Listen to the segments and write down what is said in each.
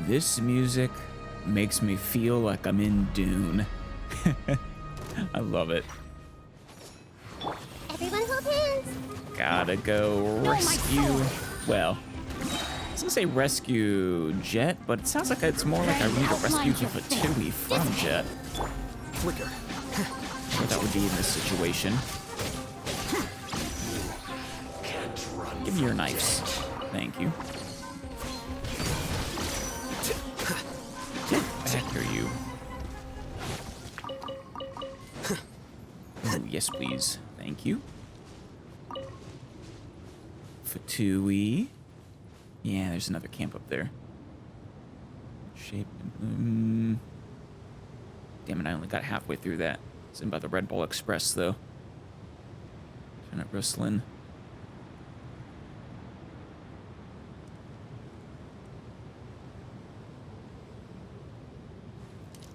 This music makes me feel like I'm in Dune. I love it. Everyone hold hands. Gotta go rescue. Well, I was gonna say rescue Jet, but it sounds like it's more like I need to rescue Fatui from Jet. Flicker. Or that would be in this situation. Give me your knives. Thank you. Back here, you. Oh, yes, please. Thank you. Fatui. Yeah, there's another camp up there. Shape and bloom. Damn it, I only got halfway through that. It's in by the Red Bull Express, though. Turn up Rustlin.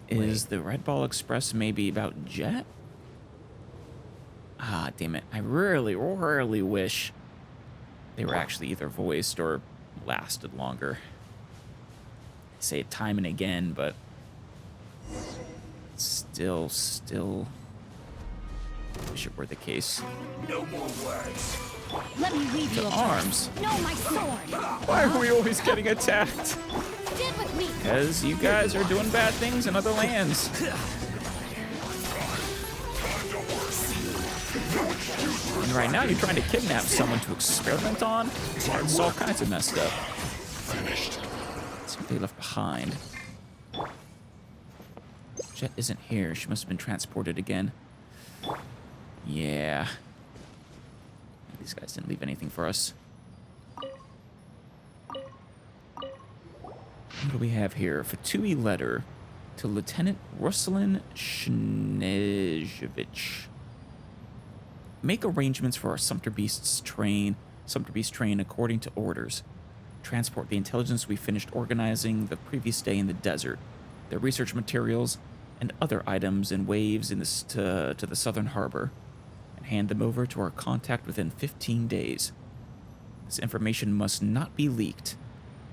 Is the Red Ball Express maybe about Jet? Ah, damn it. I really wish they were actually either voiced or lasted longer. I say it time and again, but still wish it were the case. No more words. Let me read you a Arms. verse. No, my sword. Why are we always getting attacked? Stand with me. Because you guys are doing bad things in other lands. And right now you're trying to kidnap someone to experiment on? It's all kinds of messed up. Let's see what they left behind. Jet isn't here. She must have been transported again. Yeah. These guys didn't leave anything for us. What do we have here? Fatui letter to Lieutenant Ruslan Shnezhevich. Make arrangements for our Sumpter Beast train according to orders. Transport the intelligence we finished organizing the previous day in the desert, their research materials, and other items in waves to the southern harbor, and hand them over to our contact within 15 days. This information must not be leaked.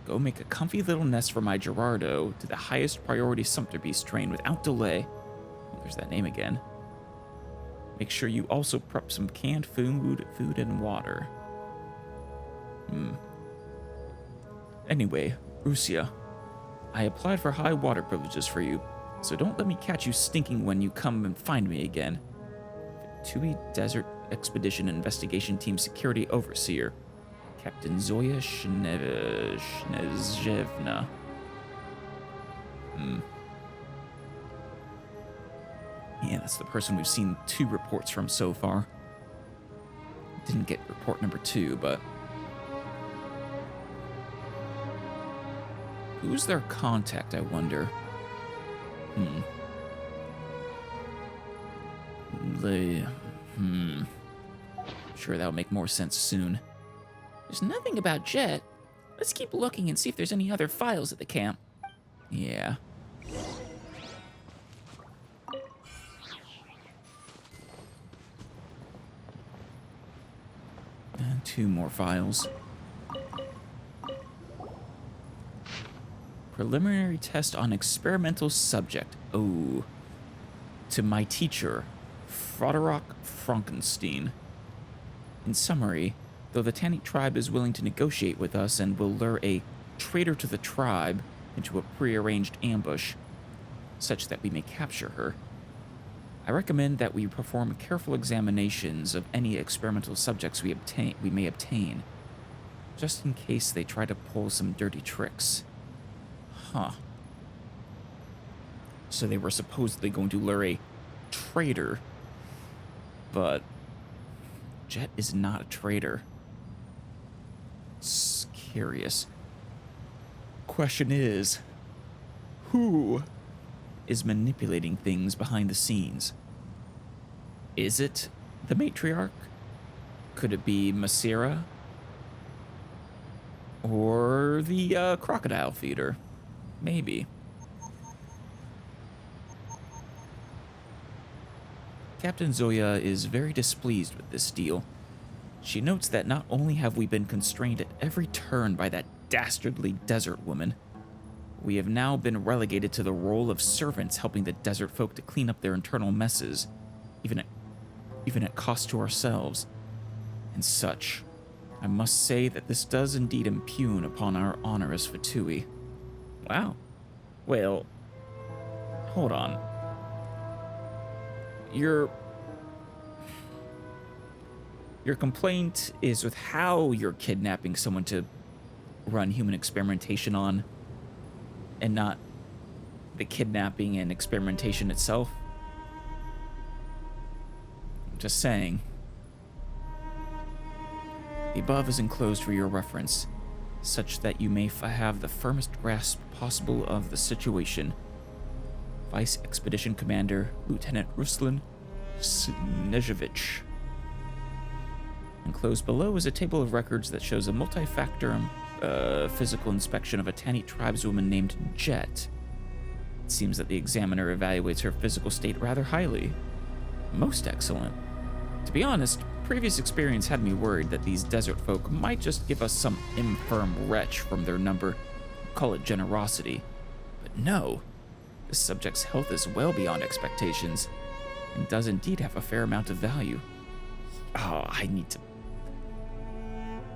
Go make a comfy little nest for my Gerardo to the highest priority Sumpter Beast train without delay. Oh, there's that name again. Make sure you also prep some canned food and water. Anyway, Rusia, I applied for high water privileges for you, so don't let me catch you stinking when you come and find me again. Fatui Desert Expedition Investigation Team Security Overseer, Captain Zoya Shnezhevna. Yeah, that's the person we've seen 2 reports from so far. Didn't get report number 2, but... who's their contact, I wonder? Sure, that'll make more sense soon. There's nothing about Jet. Let's keep looking and see if there's any other files at the camp. Yeah. And 2 more files. Preliminary test on experimental subject. Oh. To my teacher, Froderick Frankenstein. In summary, though the Tanit tribe is willing to negotiate with us and will lure a traitor to the tribe into a prearranged ambush, such that we may capture her, I recommend that we perform careful examinations of any experimental subjects we may obtain, just in case they try to pull some dirty tricks. Huh. So they were supposedly going to lure a traitor, but Jet is not a traitor. It's curious. Question is, who is manipulating things behind the scenes? Is it the matriarch? Could it be Masira? Or the crocodile feeder? Maybe. Captain Zoya is very displeased with this deal. She notes that not only have we been constrained at every turn by that dastardly desert woman. We have now been relegated to the role of servants helping the desert folk to clean up their internal messes, even at cost to ourselves. And such, I must say that this does indeed impugn upon our honor as Fatui. Wow. Well, hold on. Your complaint is with how you're kidnapping someone to run human experimentation on, and not the kidnapping and experimentation itself. I'm just saying. The above is enclosed for your reference, such that you may have the firmest grasp possible of the situation. Vice Expedition Commander Lieutenant Ruslan Snežević. Enclosed below is a table of records that shows a multi-factor physical inspection of a Tanite tribeswoman named Jet. It seems that the examiner evaluates her physical state rather highly. Most excellent. To be honest, previous experience had me worried that these desert folk might just give us some infirm wretch from their number, call it generosity. But no, this subject's health is well beyond expectations, and does indeed have a fair amount of value. Oh, I need to...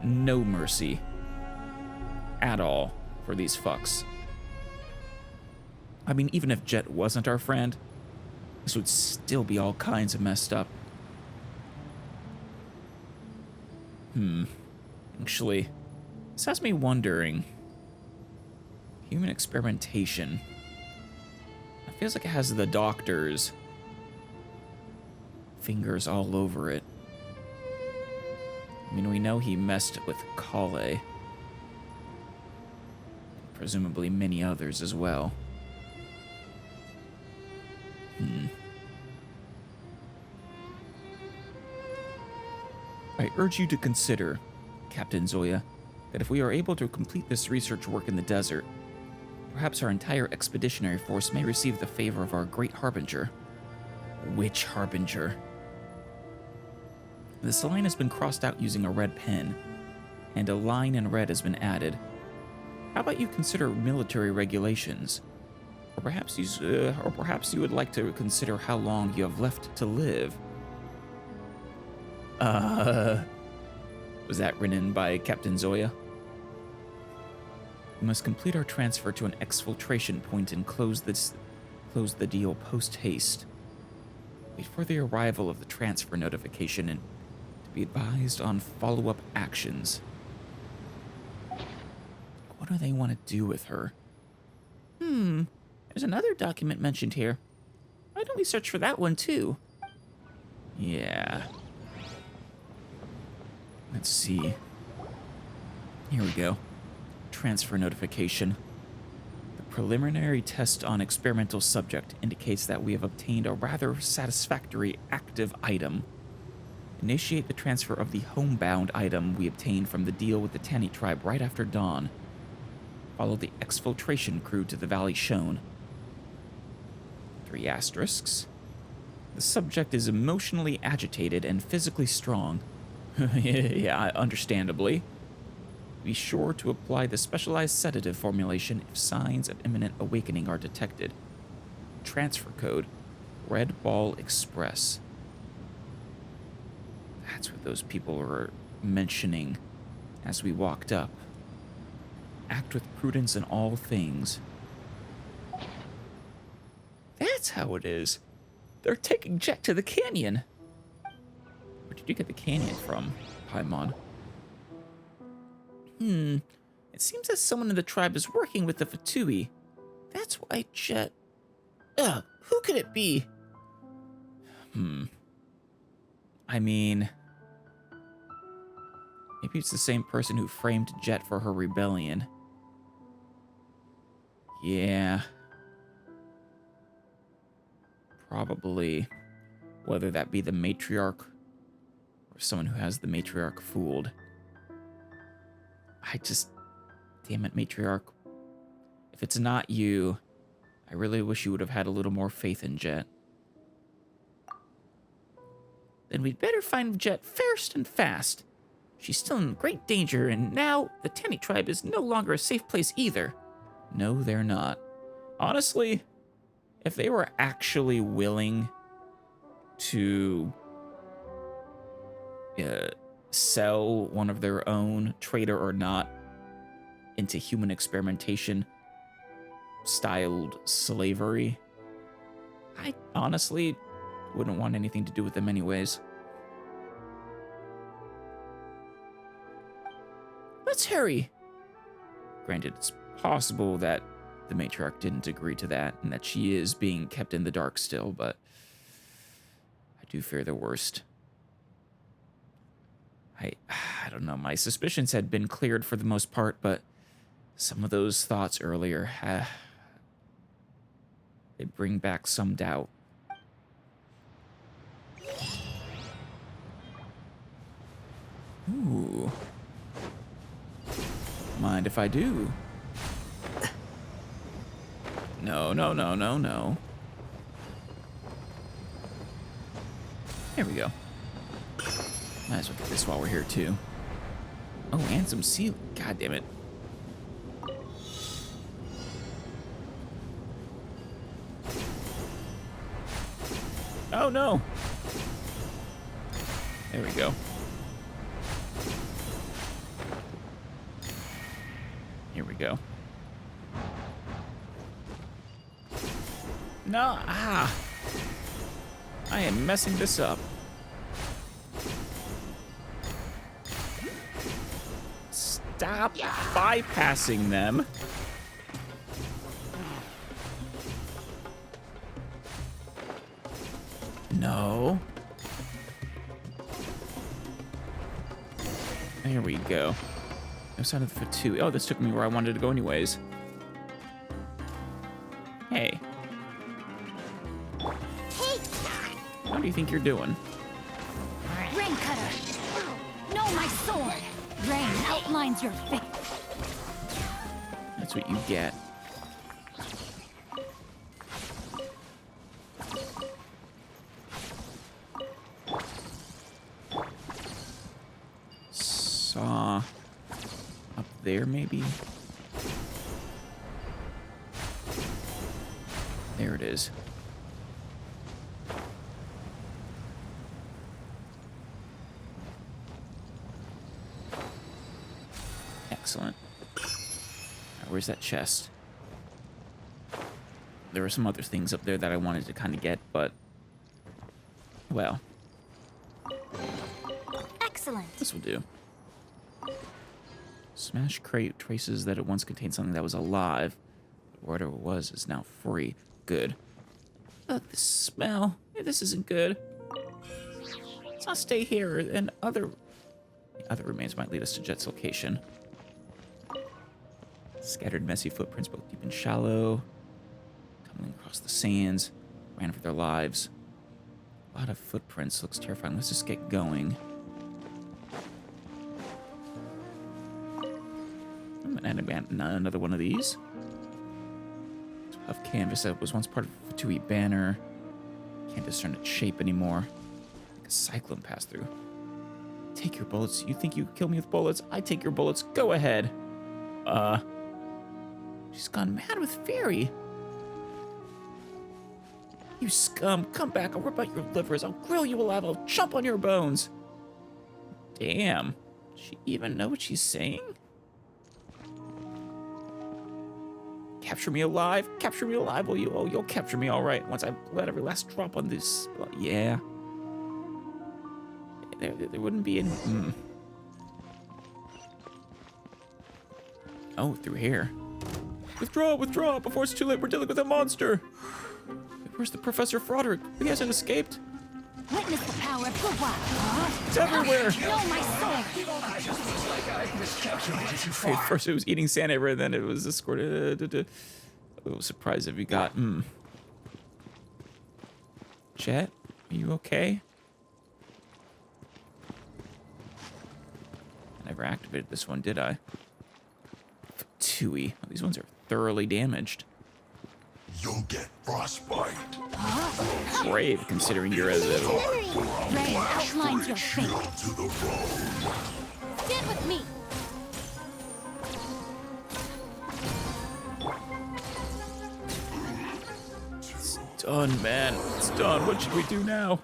No mercy. At all for these fucks. I mean, even if Jet wasn't our friend, this would still be all kinds of messed up. Actually, this has me wondering. Human experimentation. It feels like it has the doctor's fingers all over it. I mean, we know he messed with Kale. Presumably many others as well. I urge you to consider, Captain Zoya, that if we are able to complete this research work in the desert, perhaps our entire expeditionary force may receive the favor of our great Harbinger. Which Harbinger? This line has been crossed out using a red pen, and a line in red has been added. How about you consider military regulations? Or perhaps you would like to consider how long you have left to live. Was that written by Captain Zoya? We must complete our transfer to an exfiltration point and close the deal post-haste. Wait for the arrival of the transfer notification and to be advised on follow-up actions. What do they want to do with her? There's another document mentioned here. Why don't we search for that one too? Yeah. Let's see. Here we go. Transfer notification. The preliminary test on experimental subject indicates that we have obtained a rather satisfactory active item. Initiate the transfer of the homebound item we obtained from the deal with the Tanite tribe right after dawn. Follow the exfiltration crew to the valley shown. 3 asterisks. The subject is emotionally agitated and physically strong. Yeah, understandably. Be sure to apply the specialized sedative formulation if signs of imminent awakening are detected. Transfer code, Red Ball Express. That's what those people were mentioning as we walked up. Act with prudence in all things. That's how it is. They're taking Jet to the canyon. Where did you get the canyon from, Paimon? It seems that someone in the tribe is working with the Fatui. That's why Jet... who could it be? I mean... maybe it's the same person who framed Jet for her rebellion. Yeah. Probably. Whether that be the matriarch or someone who has the matriarch fooled. Damn it, matriarch. If it's not you, I really wish you would have had a little more faith in Jet. Then we'd better find Jet first and fast. She's still in great danger, and now the Tanny tribe is no longer a safe place either. No, they're not. Honestly, if they were actually willing to sell one of their own, traitor or not, into human experimentation styled slavery, I honestly wouldn't want anything to do with them anyways. Let's hurry. Granted, it's possible that the matriarch didn't agree to that and that she is being kept in the dark still, but I do fear the worst. I don't know. My suspicions had been cleared for the most part, but some of those thoughts earlier, they bring back some doubt. Ooh. Mind if I do? No, no, no, no, no. There we go. Might as well get this while we're here, too. Oh, and some seal. God damn it. Oh, no. There we go. Here we go. No, I am messing this up. Stop bypassing them. No. There we go. No sign of the Fatu. Oh, this took me where I wanted to go anyways. Hey. What do you think you're doing? Rain cutter. No, my sword. Rain outlines your fate. That's what you get. Saw up there, maybe? There it is. Excellent. Right, where's that chest? There were some other things up there that I wanted to kind of get, but... well. Excellent. This will do. Smash crate traces that it once contained something that was alive. But whatever it was is now free. Good. Ugh, the smell. Yeah, this isn't good. Let's not stay here, and other remains might lead us to Jet's location. Scattered messy footprints, both deep and shallow. Tumbling across the sands. Ran for their lives. A lot of footprints. Looks terrifying. Let's just get going. Another one of these. Tough canvas that was once part of a Fatui banner. Can't discern its shape anymore. Like a cyclone passed through. Take your bullets. You think you could kill me with bullets? I take your bullets. Go ahead. She's gone mad with Fairy. You scum. Come back. I'll rip out your livers. I'll grill you alive. I'll chomp on your bones. Damn. Does she even know what she's saying? Capture me alive. Capture me alive, will you? Oh, you'll capture me all right. Once I let every last drop on this. Yeah. There wouldn't be any... Oh, through here. Withdraw, withdraw, before it's too late. We're dealing with a monster. Where's the Professor Froderick? He hasn't escaped. Witness the power of good luck. It's everywhere. No, my sword. At first it was eating sand everywhere, then it was escorted. A little surprised if you got... Jet, are you okay? I never activated this one, did I? Fatui. Oh, these ones are thoroughly damaged. You'll get frostbite. Brave, considering you're as a... Rain outlines your fate. To the bone. Get with me! It's done, man. It's done. What should we do now?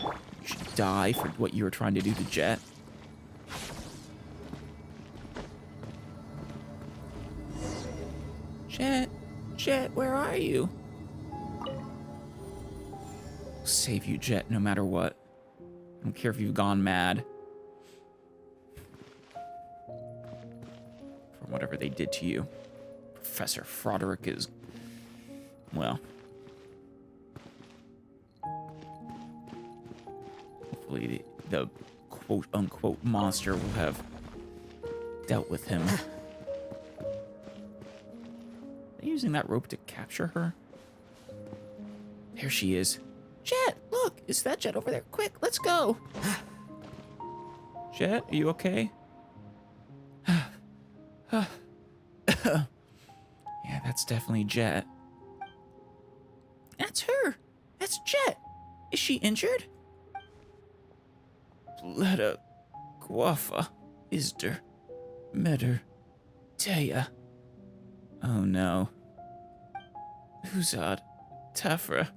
You should die for what you were trying to do to Jet. Jet, where are you? I'll save you, Jet, no matter what. I don't care if you've gone mad. From whatever they did to you. Professor Froderick is... well... hopefully the quote-unquote monster will have dealt with him. Using that rope to capture her? There she is. Jet, look! Is that Jet over there? Quick, let's go! Jet, are you okay? Yeah, that's definitely Jet. That's her! That's Jet! Is she injured? Bleda, Guafa, Isder, Meder, Teya. Oh no. Uzad, Tafra.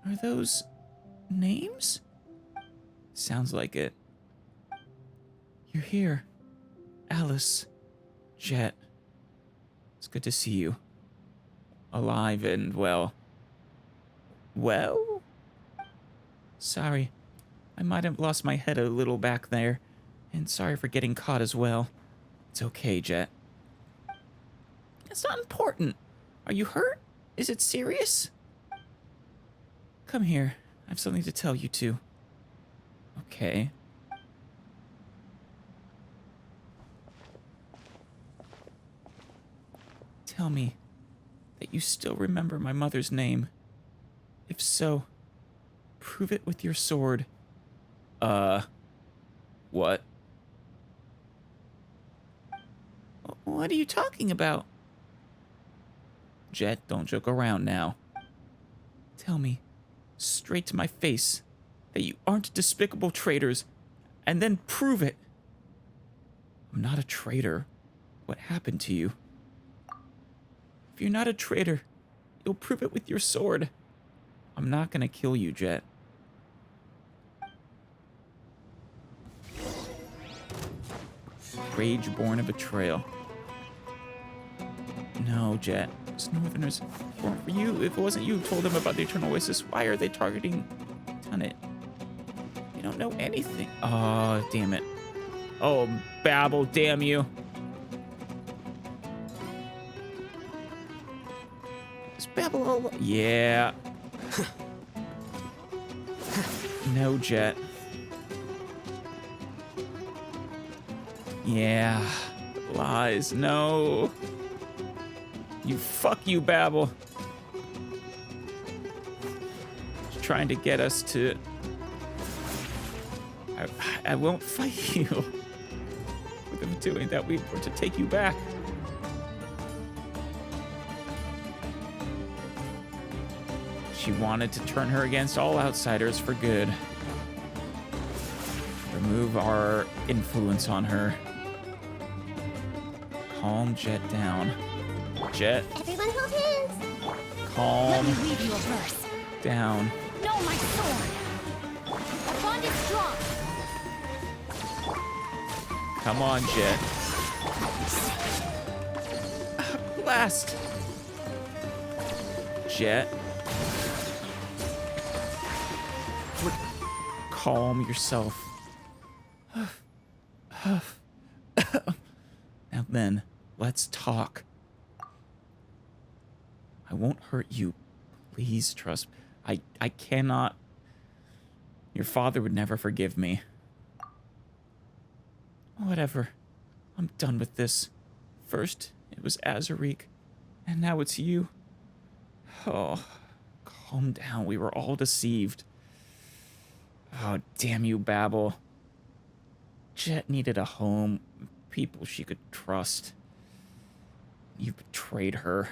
Are those names? Sounds like it. You're here. Alice. Jet. It's good to see you. Alive and well. Well? Sorry. I might have lost my head a little back there. And sorry for getting caught as well. It's okay, Jet. It's not important. Are you hurt? Is it serious? Come here. I have something to tell you two. Okay. Tell me that you still remember my mother's name. If so, prove it with your sword. What? What are you talking about? Jet, don't joke around now. Tell me, straight to my face, that you aren't despicable traitors, and then prove it. I'm not a traitor. What happened to you? If you're not a traitor, you'll prove it with your sword. I'm not gonna kill you, Jet. Rage born of betrayal. No, Jet. Those Northerners weren't for you. If it wasn't you who told them about the Eternal Oasis, why are they targeting Tunnet? You don't know anything. Oh, damn it. Oh, Babel, damn you. Is Babel all... yeah. No, Jet. Yeah. Lies. No. Fuck you, Babel. Just trying to get us to... I won't fight you. With them doing that, we were to take you back. She wanted to turn her against all outsiders for good. Remove our influence on her. Calm Jet down. Jet. Everyone hold hands. Calm. Let me read you a verse. Down. Know my sword. The bond is strong. Come on, Jet. Blast. Jet. Calm yourself. Now then, let's talk. I won't hurt you. Please trust me. I cannot. Your father would never forgive me. Whatever. I'm done with this. First, it was Azariq, and now it's you. Oh, calm down. We were all deceived. Oh, damn you, Babel. Jet needed a home, people she could trust. You betrayed her.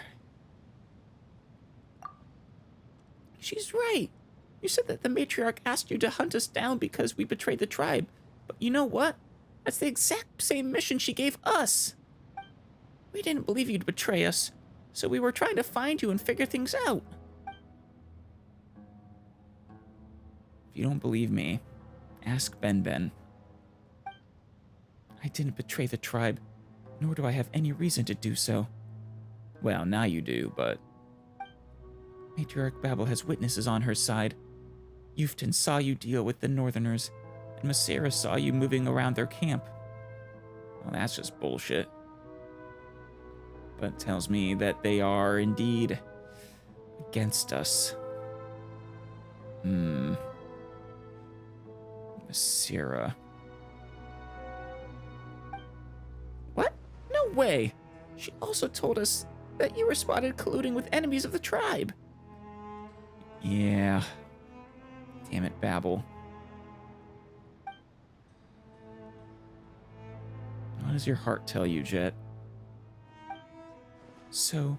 She's right. You said that the matriarch asked you to hunt us down because we betrayed the tribe. But you know what? That's the exact same mission she gave us. We didn't believe you'd betray us, so we were trying to find you and figure things out. If you don't believe me, ask Ben Ben. I didn't betray the tribe, nor do I have any reason to do so. Well, now you do, but... Matriarch Babel has witnesses on her side. Yufton saw you deal with the Northerners, and Masera saw you moving around their camp. Well, that's just bullshit. But it tells me that they are indeed against us. Masera. What? No way! She also told us that you were spotted colluding with enemies of the tribe. Yeah. Damn it, Babel. What does your heart tell you, Jet? So,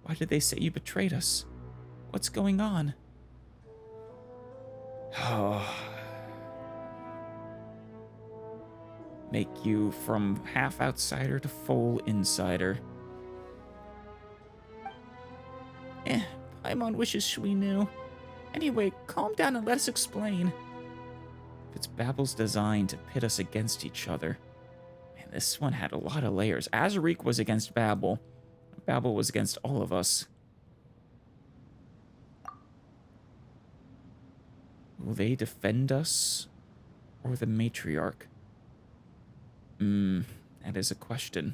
why did they say you betrayed us? What's going on? Oh. Make you from half outsider to full insider. Paimon wishes we knew. Anyway, calm down and let us explain. If it's Babel's design to pit us against each other. Man, this one had a lot of layers. Azariq was against Babel. Babel was against all of us. Will they defend us? Or the matriarch? That is a question.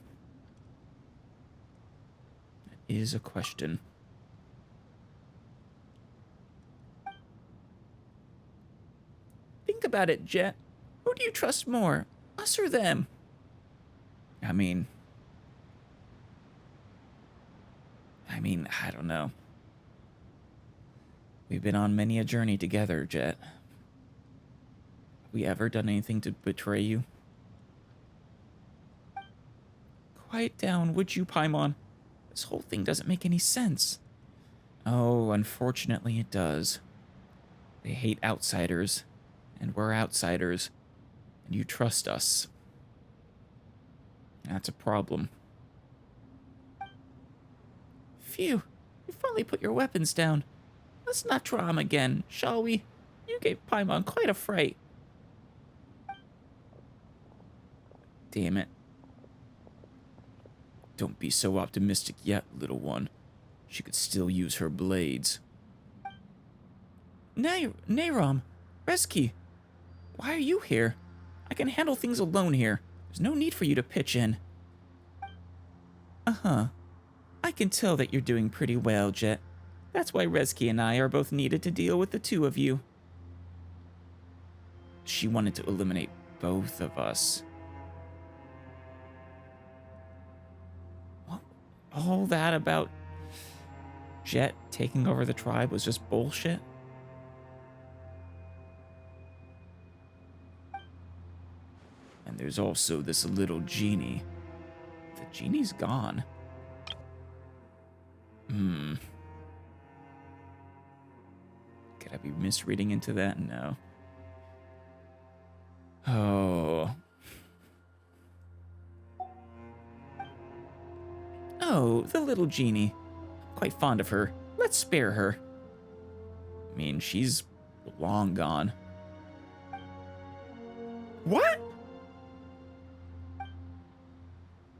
That is a question. Think about it, Jet. Who do you trust more, us or them? I mean, I don't know. We've been on many a journey together, Jet. Have we ever done anything to betray you? Quiet down, would you, Paimon? This whole thing doesn't make any sense. Oh, unfortunately it does. They hate outsiders, and we're outsiders, and you trust us. That's a problem. Phew, you finally put your weapons down. Let's not draw him again, shall we? You gave Paimon quite a fright. Damn it. Don't be so optimistic yet, little one. She could still use her blades. Nayram, Reski, why are you here? I can handle things alone here. There's no need for you to pitch in. Uh-huh. I can tell that you're doing pretty well, Jet. That's why Reski and I are both needed to deal with the two of you. She wanted to eliminate both of us. What? All that about Jet taking over the tribe was just bullshit? And there's also this little genie. The genie's gone. Could I be misreading into that? No. Oh. Oh, the little genie. I'm quite fond of her. Let's spare her. I mean, she's long gone. What?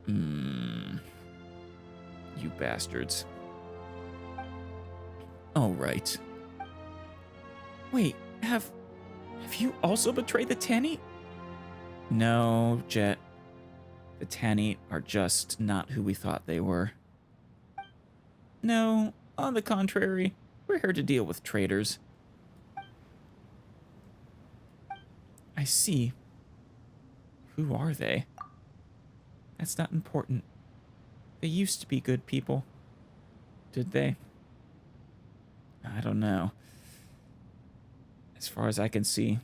You bastards. All right. Wait, have you also betrayed the Tanny? No, Jet. The Tanny are just not who we thought they were. No, on the contrary, we're here to deal with traitors. I see. Who are they? That's not important. They used to be good people. Did they? I don't know. As far as I can see,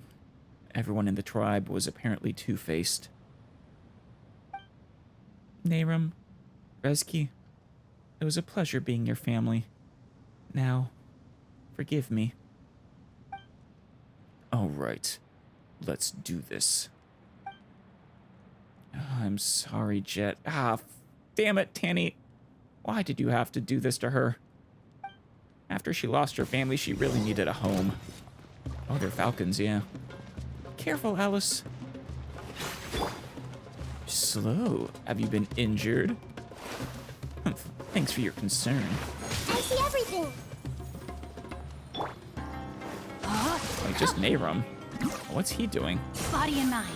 everyone in the tribe was apparently two-faced. Nayram, Reski, it was a pleasure being your family. Now, forgive me. All right, let's do this. I'm sorry, Jet. Damn it, Tanny. Why did you have to do this to her? After she lost her family, she really needed a home. Oh, they're falcons, yeah. Careful, Alice. Slow. Have you been injured? Thanks for your concern. I see everything. Like, just Nayrum. What's he doing? Body and mind.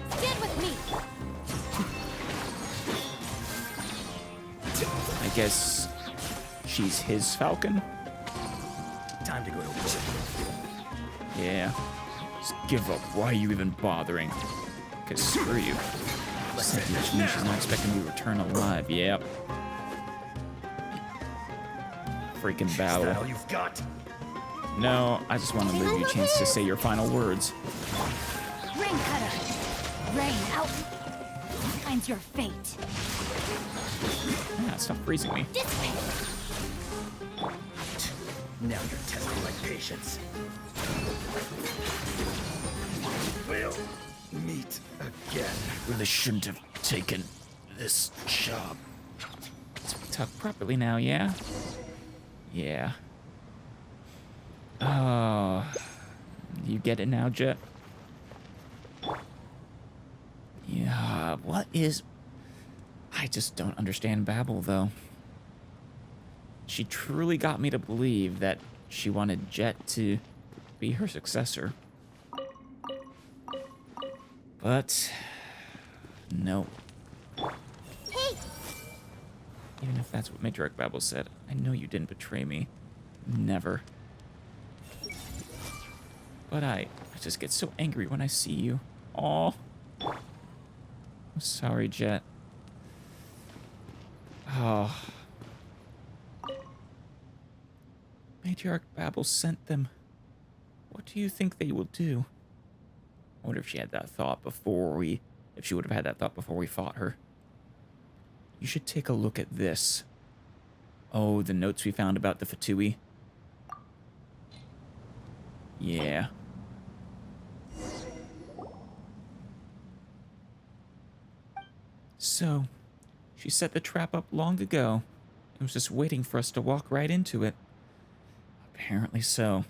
Stand with me. I guess she's his falcon? Time to go to work. Yeah. Just give up. Why are you even bothering? Cause screw you. Let's end Which this means she's now. not expecting me to return alive. Yep. Freaking Is that battle. all you've got? No, I just want to leave you a chance to say your final words. Rain cutter. Rain out. Finds your fate. Yeah, stop freezing me. Dissipate. Now you're testing my patience. We'll meet again. Really shouldn't have taken this job. Let's talk properly now, yeah? Yeah. Oh. You get it now, Jet? Yeah, what is... I just don't understand Babel, though. She truly got me to believe that she wanted Jet to be her successor. But... no. Hey, Even if that's what Matriarch Babel said, I know you didn't betray me. Never. But I just get so angry when I see you. Aw. I'm sorry, Jet. Oh. Matriarch Babel sent them. What do you think they will do? I wonder if she had that thought before we... if she would have had that thought before we fought her. You should take a look at this. Oh, the notes we found about the Fatui. Yeah. So, she set the trap up long ago. It was just waiting for us to walk right into it. Apparently so.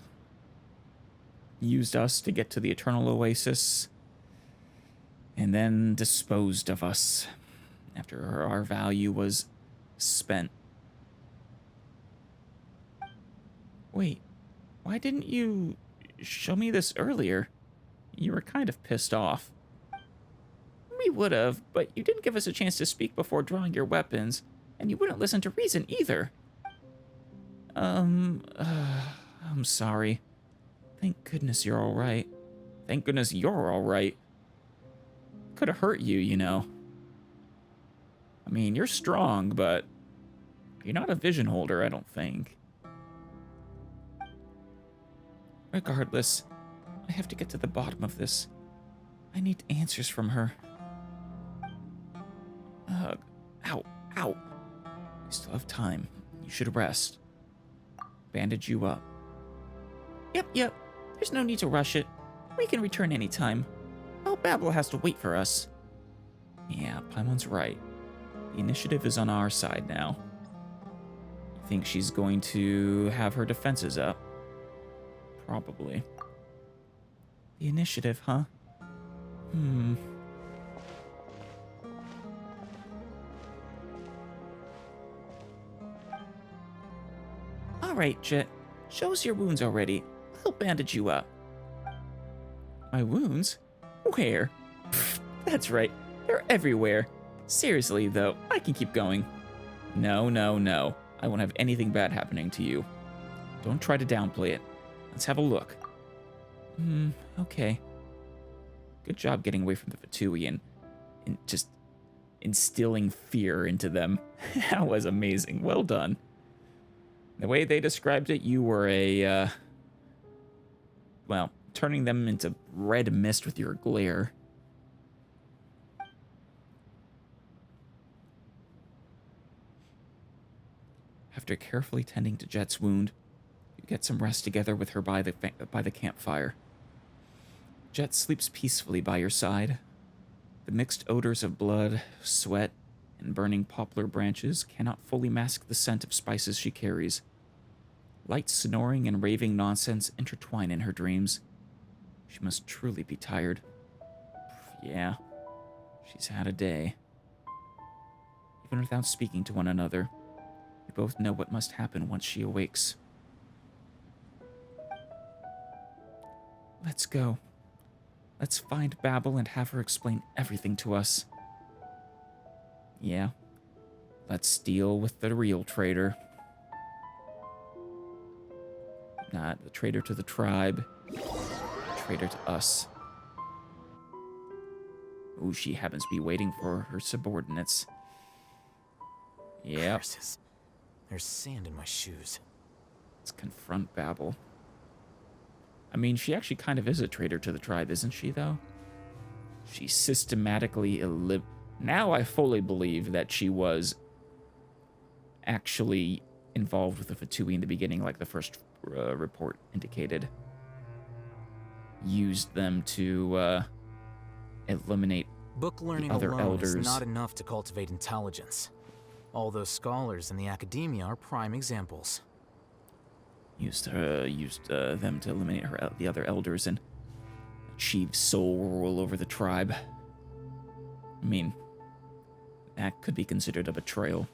Used us to get to the Eternal Oasis, and then disposed of us after our value was spent. Wait, why didn't you show me this earlier? You were kind of pissed off. We would have, but you didn't give us a chance to speak before drawing your weapons, and you wouldn't listen to reason either. I'm sorry. Thank goodness you're alright. Thank goodness you're alright. Could have hurt you, you know. I mean, you're strong, but you're not a vision holder, I don't think. Regardless, I have to get to the bottom of this. I need answers from her. Ow, ow. You still have time. You should rest. Bandage you up. Yep. There's no need to rush it. We can return anytime. Oh, Babel has to wait for us. Yeah, Paimon's right. The initiative is on our side now. You think she's going to have her defenses up? Probably. The initiative, huh? Alright, Jet. Show us your wounds already. I'll bandage you up. My wounds? Where? Pfft, that's right. They're everywhere. Seriously, though, I can keep going. No. I won't have anything bad happening to you. Don't try to downplay it. Let's have a look. Okay. Good job getting away from the Fatui and just instilling fear into them. That was amazing. Well done. The way they described it, you were well, turning them into red mist with your glare. After carefully tending to Jet's wound, get some rest together with her by the campfire. Jet sleeps peacefully by your side. The mixed odors of blood, sweat, and burning poplar branches cannot fully mask the scent of spices she carries. Light snoring and raving nonsense intertwine in her dreams. She must truly be tired. Yeah, she's had a day. Even without speaking to one another, you both know what must happen once she awakes. Let's go. Let's find Babel and have her explain everything to us. Yeah, let's deal with the real traitor. Not the traitor to the tribe, traitor to us. Ooh, she happens to be waiting for her subordinates. Yep. Curses. There's sand in my shoes. Let's confront Babel. I mean, she actually kind of is a traitor to the tribe, isn't she, though? She systematically Now I fully believe that she was actually involved with the Fatui in the beginning, like the first report indicated. Used them to eliminate Book learning other alone elders. is not enough to cultivate intelligence. All those scholars in the academia are prime examples. Used them to eliminate the other elders and achieve sole rule over the tribe. I mean, that could be considered a betrayal.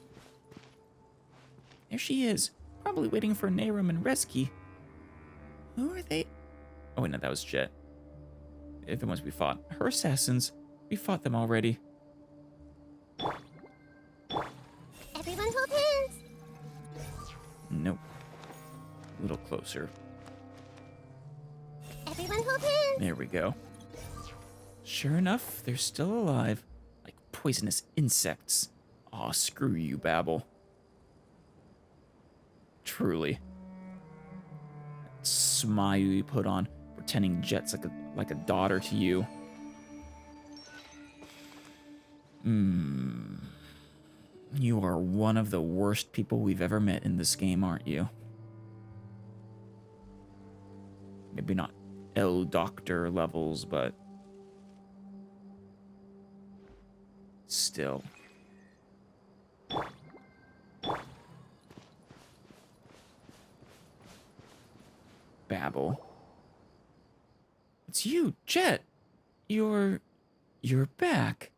There she is, probably waiting for Nehrum and Reski. Who are they? Oh, wait, no, that was Jet. They're the ones we fought. Her assassins. We fought them already. Everyone hold hands. Nope. A little closer. Everyone hold hands. There we go. Sure enough, they're still alive. Like poisonous insects. Aw, screw you, Babel. Truly. That smile you put on, pretending Jet's like a daughter to you. You are one of the worst people we've ever met in this game, aren't you? Maybe not L Doctor levels, but still. Babel. It's you, Jet. You're back.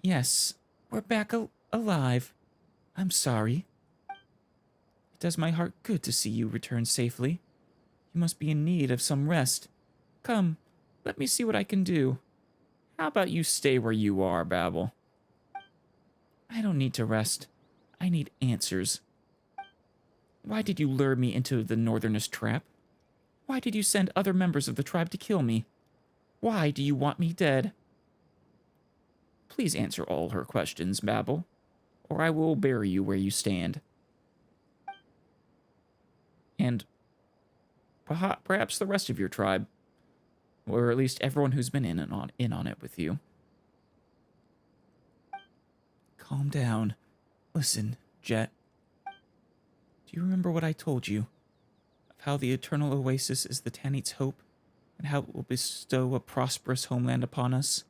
Yes, we're back alive. I'm sorry. It does my heart good to see you return safely. You must be in need of some rest. Come, let me see what I can do. How about you stay where you are, Babel? I don't need to rest. I need answers. Why did you lure me into the Northerners' trap? Why did you send other members of the tribe to kill me? Why do you want me dead? Please answer all her questions, Babel, or I will bury you where you stand. And perhaps the rest of your tribe, or at least everyone who's been in on it with you. Calm down. Listen, Jet. Do you remember what I told you? Of how the eternal oasis is the Tanite's hope, and how it will bestow a prosperous homeland upon us?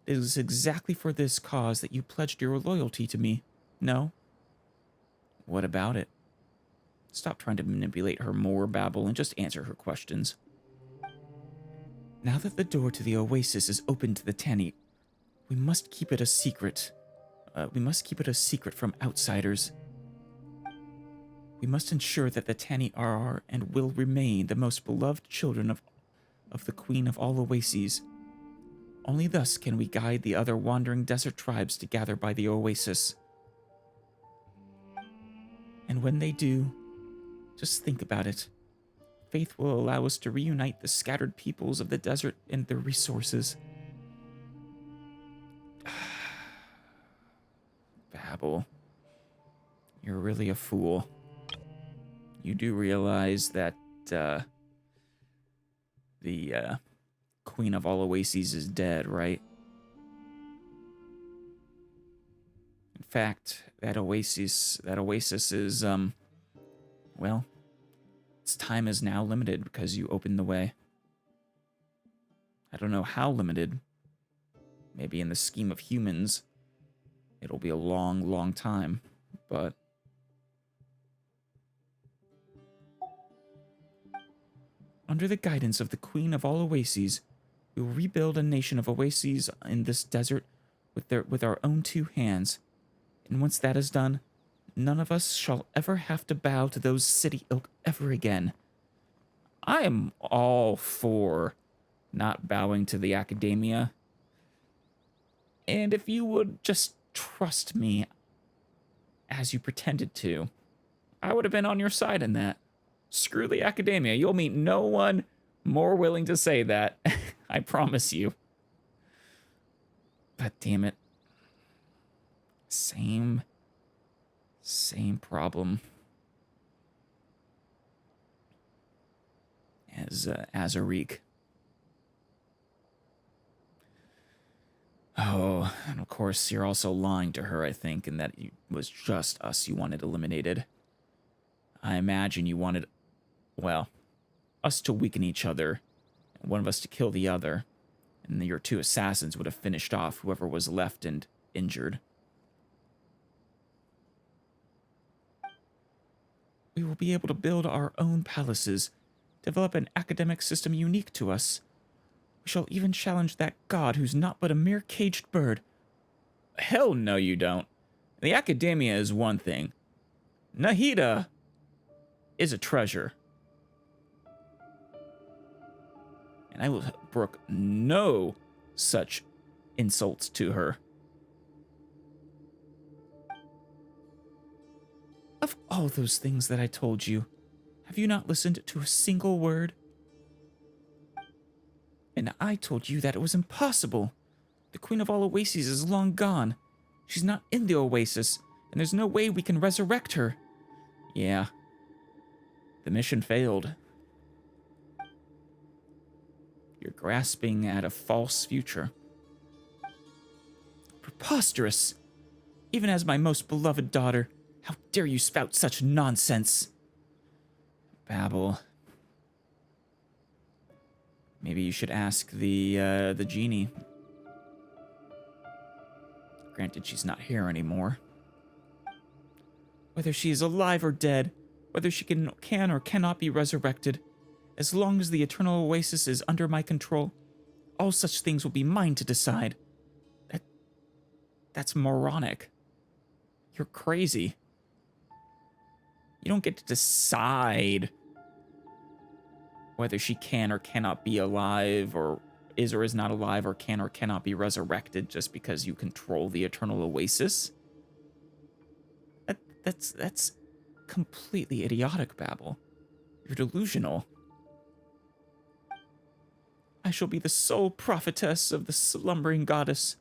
It is exactly for this cause that you pledged your loyalty to me, no? What about it? Stop trying to manipulate her more, Babel, and just answer her questions. Now that the door to the oasis is open to the Tanite, we must keep it a secret. We must keep it a secret from outsiders. We must ensure that the Tanite are and will remain the most beloved children of the Queen of all Oases. Only thus can we guide the other wandering desert tribes to gather by the oasis. And when they do, just think about it. Faith will allow us to reunite the scattered peoples of the desert and their resources. Babel, you're really a fool. You do realize that the Queen of all Oases is dead, right? In fact, that oasis is, well, its time is now limited because you opened the way. I don't know how limited. Maybe in the scheme of humans, it'll be a long, long time, but... Under the guidance of the Queen of all Oases, we will rebuild a nation of oases in this desert with our own two hands. And once that is done, none of us shall ever have to bow to those city ilk ever again. I am all for not bowing to the academia. And if you would just trust me as you pretended to, I would have been on your side in that. Screw the academia. You'll meet no one more willing to say that. I promise you. But damn it. Same problem as Azarik. Oh, and of course you're also lying to her, I think, and that it was just us you wanted eliminated. I imagine you wanted, well, us to weaken each other, and one of us to kill the other, and your two assassins would have finished off whoever was left and injured. We will be able to build our own palaces, develop an academic system unique to us. We shall even challenge that god who's not but a mere caged bird. Hell no you don't. The academia is one thing. Nahida is a treasure. And I will brook no such insults to her. Of all those things that I told you, have you not listened to a single word? And I told you that it was impossible. The Queen of all Oases is long gone. She's not in the Oasis, and there's no way we can resurrect her. Yeah. The mission failed. You're grasping at a false future. Preposterous! Even as my most beloved daughter, how dare you spout such nonsense? Babble. Maybe you should ask the genie. Granted, she's not here anymore. Whether she is alive or dead, whether she can or cannot be resurrected, as long as the Eternal Oasis is under my control, all such things will be mine to decide. That's moronic. You're crazy. You don't get to decide whether she can or cannot be alive, or is not alive, or cannot be resurrected just because you control the Eternal Oasis. That's completely idiotic, Babel. You're delusional. I shall be the sole prophetess of the slumbering goddess.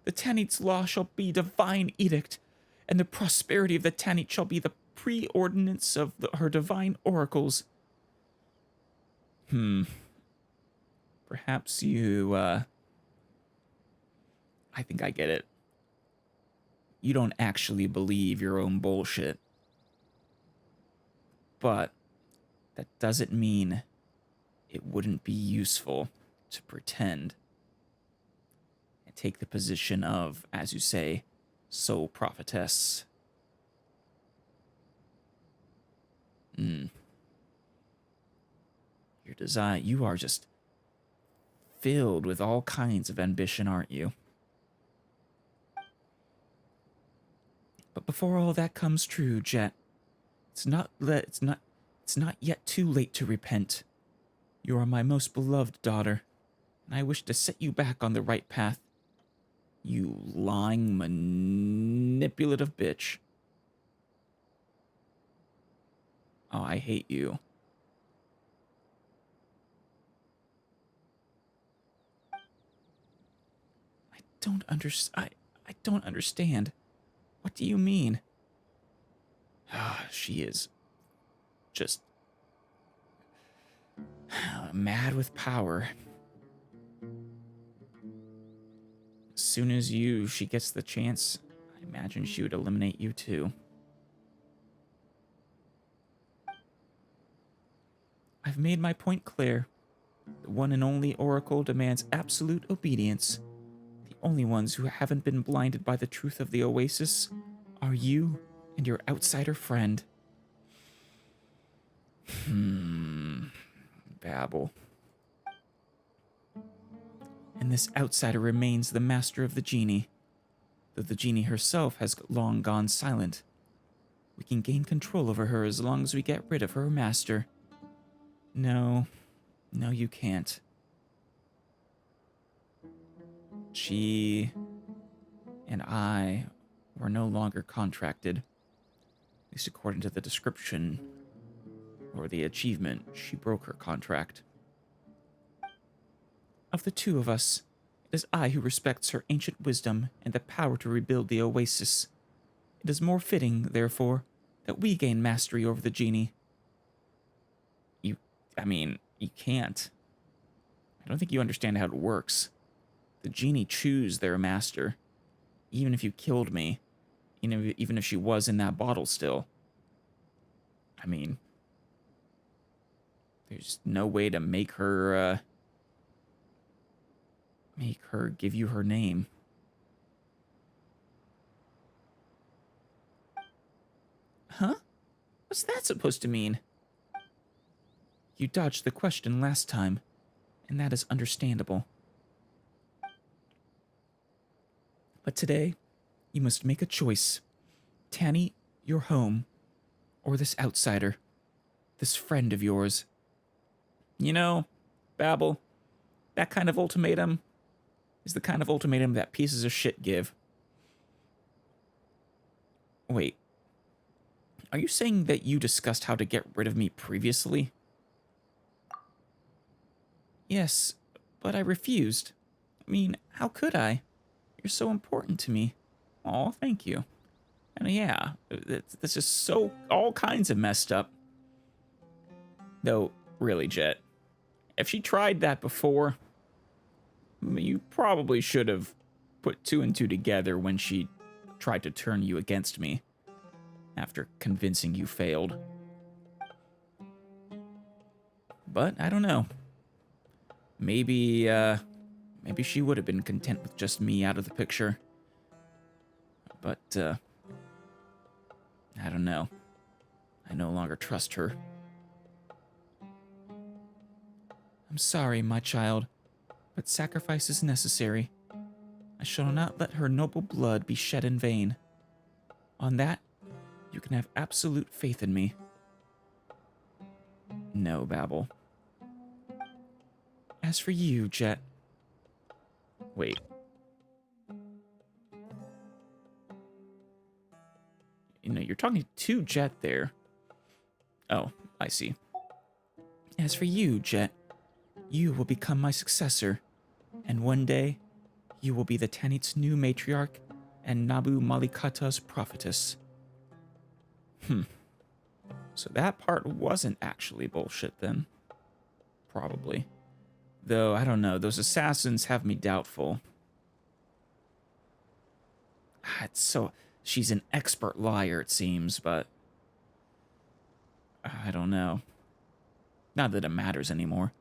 The Tanit's law shall be divine edict, and the prosperity of the Tanit shall be the preordinance of her divine oracles. Perhaps you, I think I get it. You don't actually believe your own bullshit. But that doesn't mean it wouldn't be useful to pretend and take the position of, as you say, sole prophetess. Your desire, you are just filled with all kinds of ambition, aren't you? But before all that comes true, Jet, it's not yet too late to repent. You are my most beloved daughter, and I wish to set you back on the right path. You lying, manipulative bitch. Oh, I hate you. I don't understand. What do you mean? She is just mad with power. As soon as she gets the chance, I imagine she would eliminate you too. I've made my point clear. The one and only Oracle demands absolute obedience. The only ones who haven't been blinded by the truth of the Oasis are you and your outsider friend. Babble. And this outsider remains the master of the genie, though the genie herself has long gone silent. We can gain control over her as long as we get rid of her master. No, you can't. She and I were no longer contracted, at least according to the description or the achievement. She broke her contract. Of the two of us, it is I who respects her ancient wisdom and the power to rebuild the Oasis. It is more fitting, therefore, that we gain mastery over the genie. You can't. I don't think you understand how it works. The genie choose their master. Even if you killed me, even if she was in that bottle still. I mean, there's no way to make her give you her name. Huh? What's that supposed to mean? You dodged the question last time, and that is understandable. But today, you must make a choice. Tanny, your home, or this outsider, this friend of yours. You know, Babel, that kind of ultimatum is the kind of ultimatum that pieces of shit give. Wait, are you saying that you discussed how to get rid of me previously? Yes, but I refused. I mean, how could I? You're so important to me. Aw, thank you. And yeah, this is so all kinds of messed up. Though, really, Jet, if she tried that before, you probably should have put two and two together when she tried to turn you against me after convincing you failed. But I don't know. Maybe she would have been content with just me out of the picture. But, I don't know. I no longer trust her. I'm sorry, my child, but sacrifice is necessary. I shall not let her noble blood be shed in vain. On that, you can have absolute faith in me. No, Babel. As for you, Jet... Wait. You know, you're talking to Jet there. Oh, I see. As for you, Jet, you will become my successor, and one day, you will be the Tanit's new matriarch and Nabu Malikata's prophetess. So that part wasn't actually bullshit then. Probably. Though, I don't know, those assassins have me doubtful. She's an expert liar, it seems, but... I don't know. Not that it matters anymore.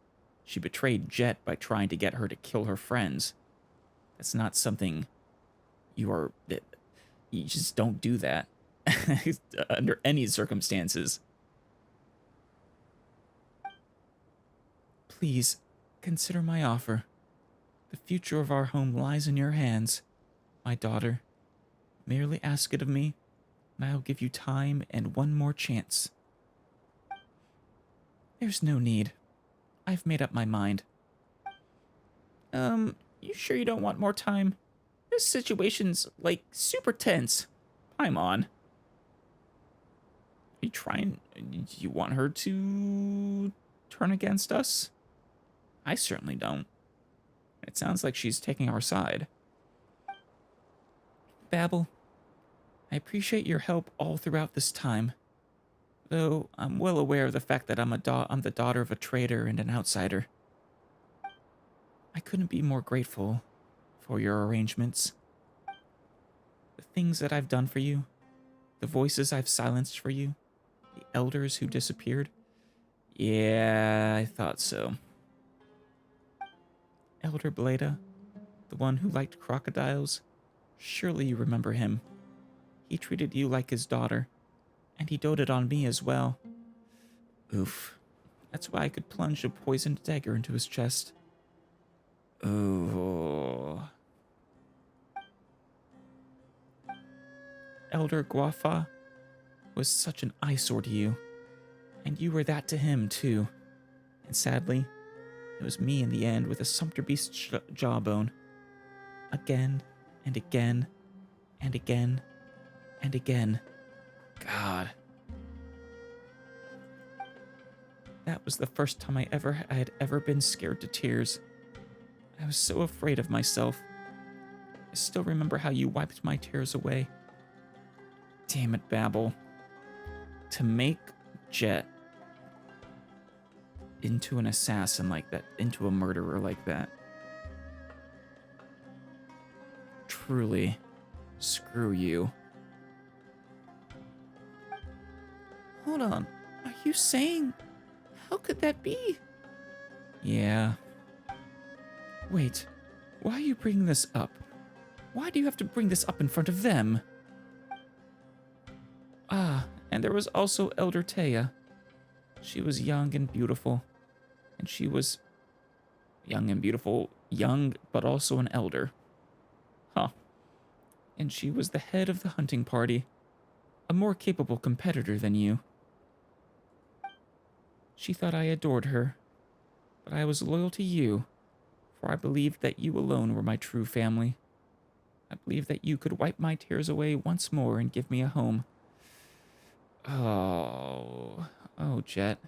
She betrayed Jet by trying to get her to kill her friends. That's not something you just don't do that. Under any circumstances. Please, consider my offer. The future of our home lies in your hands, my daughter. Merely ask it of me, and I'll give you time and one more chance. There's no need. I've made up my mind. You sure you don't want more time? This situation's, like, super tense. Paimon. Are you trying... Do you want her to turn against us? I certainly don't. It sounds like she's taking our side. Babel, I appreciate your help all throughout this time. Though I'm well aware of the fact that I'm the daughter of a traitor and an outsider. I couldn't be more grateful for your arrangements. The things that I've done for you, the voices I've silenced for you, the elders who disappeared. Yeah, I thought so. Elder Bleda, the one who liked crocodiles? Surely you remember him. He treated you like his daughter, and he doted on me as well. Oof. That's why I could plunge a poisoned dagger into his chest. Ooh. Elder Guafa was such an eyesore to you, and you were that to him, too. And sadly, it was me in the end with a sumpter beast's jawbone. Again, and again, and again, and again. God. That was the first time I had ever been scared to tears. I was so afraid of myself. I still remember how you wiped my tears away. Damn it, Babel. To make Jet into an assassin like that, into a murderer like that. Truly, screw you. Hold on, are you saying... How could that be? Yeah. Wait, why are you bringing this up? Why do you have to bring this up in front of them? Ah, and there was also Elder Taya. She was young and beautiful. And she was young and beautiful, young, but also an elder. Huh. And she was the head of the hunting party, a more capable competitor than you. She thought I adored her, but I was loyal to you, for I believed that you alone were my true family. I believed that you could wipe my tears away once more and give me a home. Oh, Jet.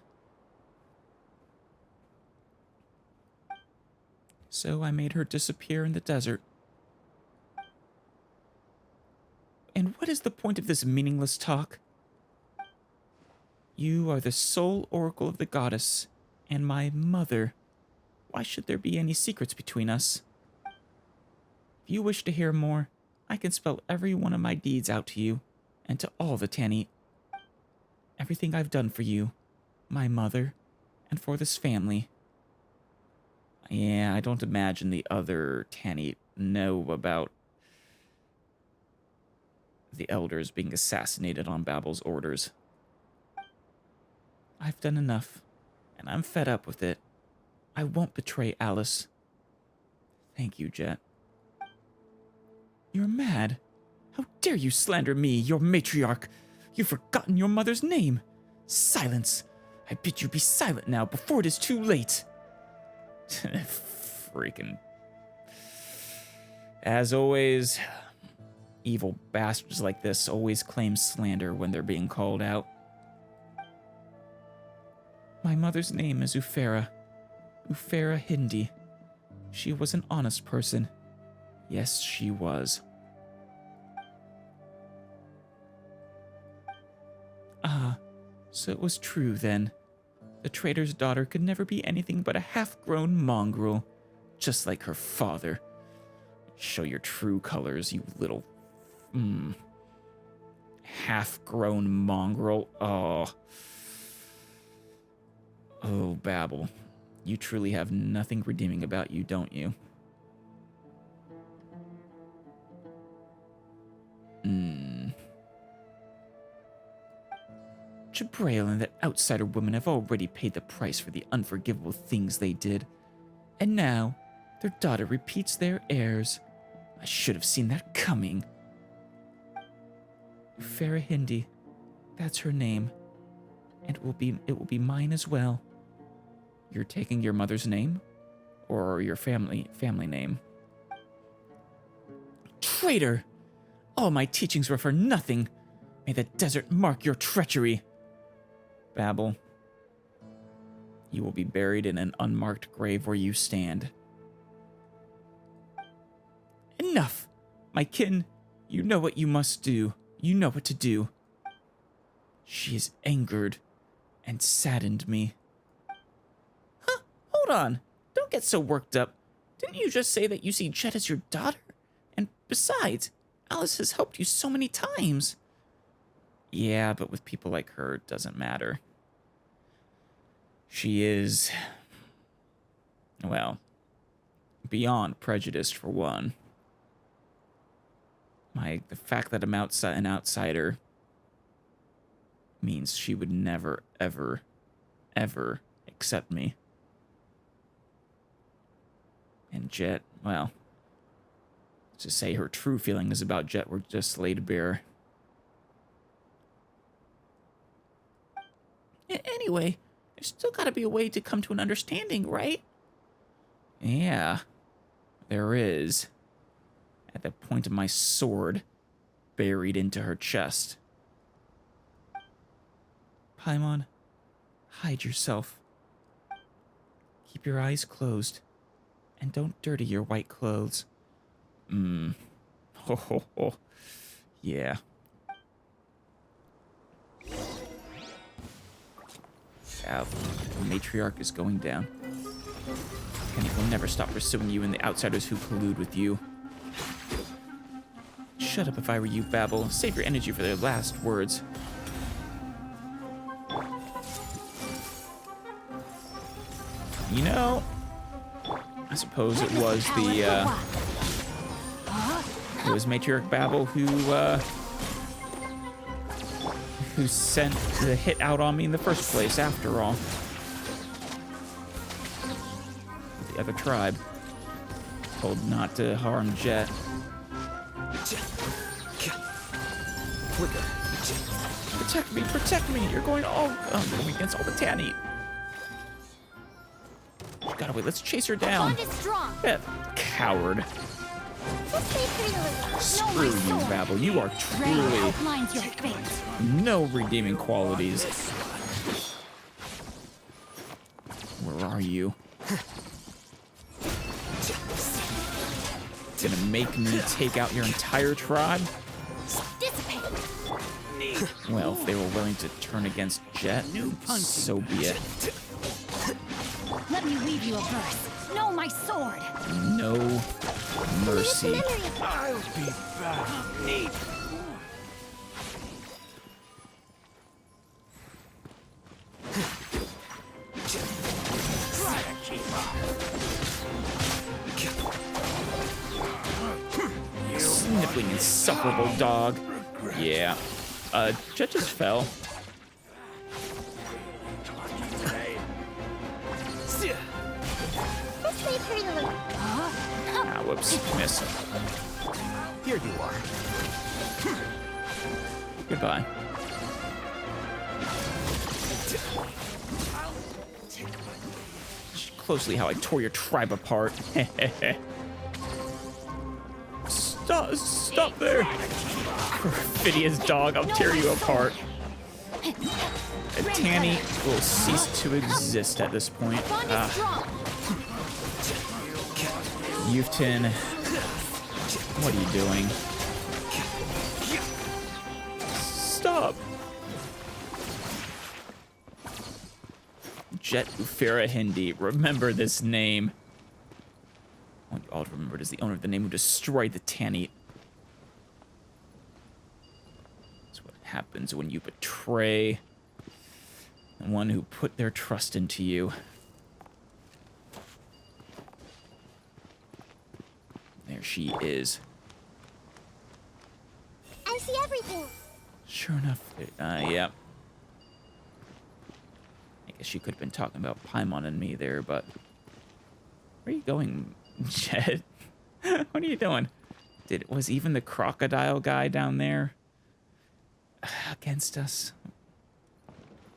So I made her disappear in the desert. And what is the point of this meaningless talk? You are the sole oracle of the goddess, and my mother. Why should there be any secrets between us? If you wish to hear more, I can spell every one of my deeds out to you, and to all the Tanit. Everything I've done for you, my mother, and for this family. Yeah, I don't imagine the other Tanit know about the elders being assassinated on Babel's orders. I've done enough, and I'm fed up with it. I won't betray Alice. Thank you, Jet. You're mad. How dare you slander me, your matriarch? You've forgotten your mother's name. Silence. I bid you be silent now before it is too late. Freaking. As always, evil bastards like this always claim slander when they're being called out. My mother's name is Ufera. Ufera Hindi. She was an honest person. Yes, she was. Ah, so it was true then. The trader's daughter could never be anything but a half-grown mongrel, just like her father. Show your true colors, you little... half-grown mongrel. Oh, Babel. You truly have nothing redeeming about you, don't you? Betrayal and that outsider woman have already paid the price for the unforgivable things they did. And now, their daughter repeats their errors. I should have seen that coming. Farah Hindi. That's her name. And it will be mine as well. You're taking your mother's name? Or your family name? Traitor! All my teachings were for nothing. May the desert mark your treachery. Babel, you will be buried in an unmarked grave where you stand. Enough! My kin, you know what you must do. You know what to do. She has angered and saddened me. Huh? Hold on. Don't get so worked up. Didn't you just say that you see Jet as your daughter? And besides, Alice has helped you so many times. Yeah, but with people like her, it doesn't matter. She is, well, beyond prejudiced for one. The fact that I'm an outsider means she would never, ever, ever accept me. And Jet, well, let's just say her true feelings about Jet were just laid bare. Anyway, there's still gotta be a way to come to an understanding, right? Yeah, there is. At the point of my sword buried into her chest. Paimon, hide yourself. Keep your eyes closed. And don't dirty your white clothes. Ho ho ho. Yeah. The matriarch is going down. Kenny will never stop pursuing you and the outsiders who collude with you. Shut up if I were you, Babel. Save your energy for their last words. You know, I suppose it was it was Matriarch Babel who sent the hit out on me in the first place, after all. The other tribe told not to harm Jet. Protect me! You're going all going against all the Tanny. You gotta wait. Let's chase her down. Coward. Screw you, Babel. You are truly no redeeming qualities. Where are you? Gonna make me take out your entire tribe? Well, if they were willing to turn against Jet, so be it. Let me weave you a verse. Know my sword. No mercy. I'll be back. Sniffling insufferable dog. Yeah. Jet just fell. Ah, whoops. Missed. Here you are. Goodbye. Closely how I tore your tribe apart. Stop there! Perfidious dog, I'll tear you apart. And Tanny will cease to exist at this point. Yuftin, what are you doing? Stop! Jet Ufera Hindi, remember this name. I want you all to remember it as the owner of the name who destroyed the Tanny. That's what happens when you betray the one who put their trust into you. There she is. I see everything. Sure enough, yeah. I guess she could have been talking about Paimon and me there, but where are you going, Jet? What are you doing? Was even the crocodile guy down there against us?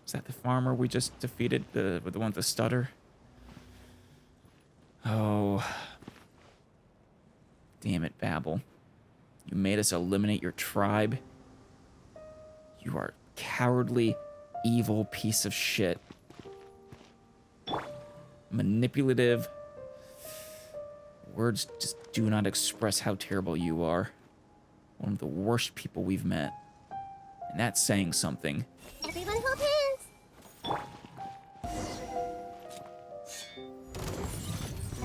Was that the farmer we just defeated, the one with the stutter? Oh. Damn it, Babel. You made us eliminate your tribe. You are a cowardly, evil piece of shit. Manipulative. Words just do not express how terrible you are. One of the worst people we've met. And that's saying something. Everyone hold hands.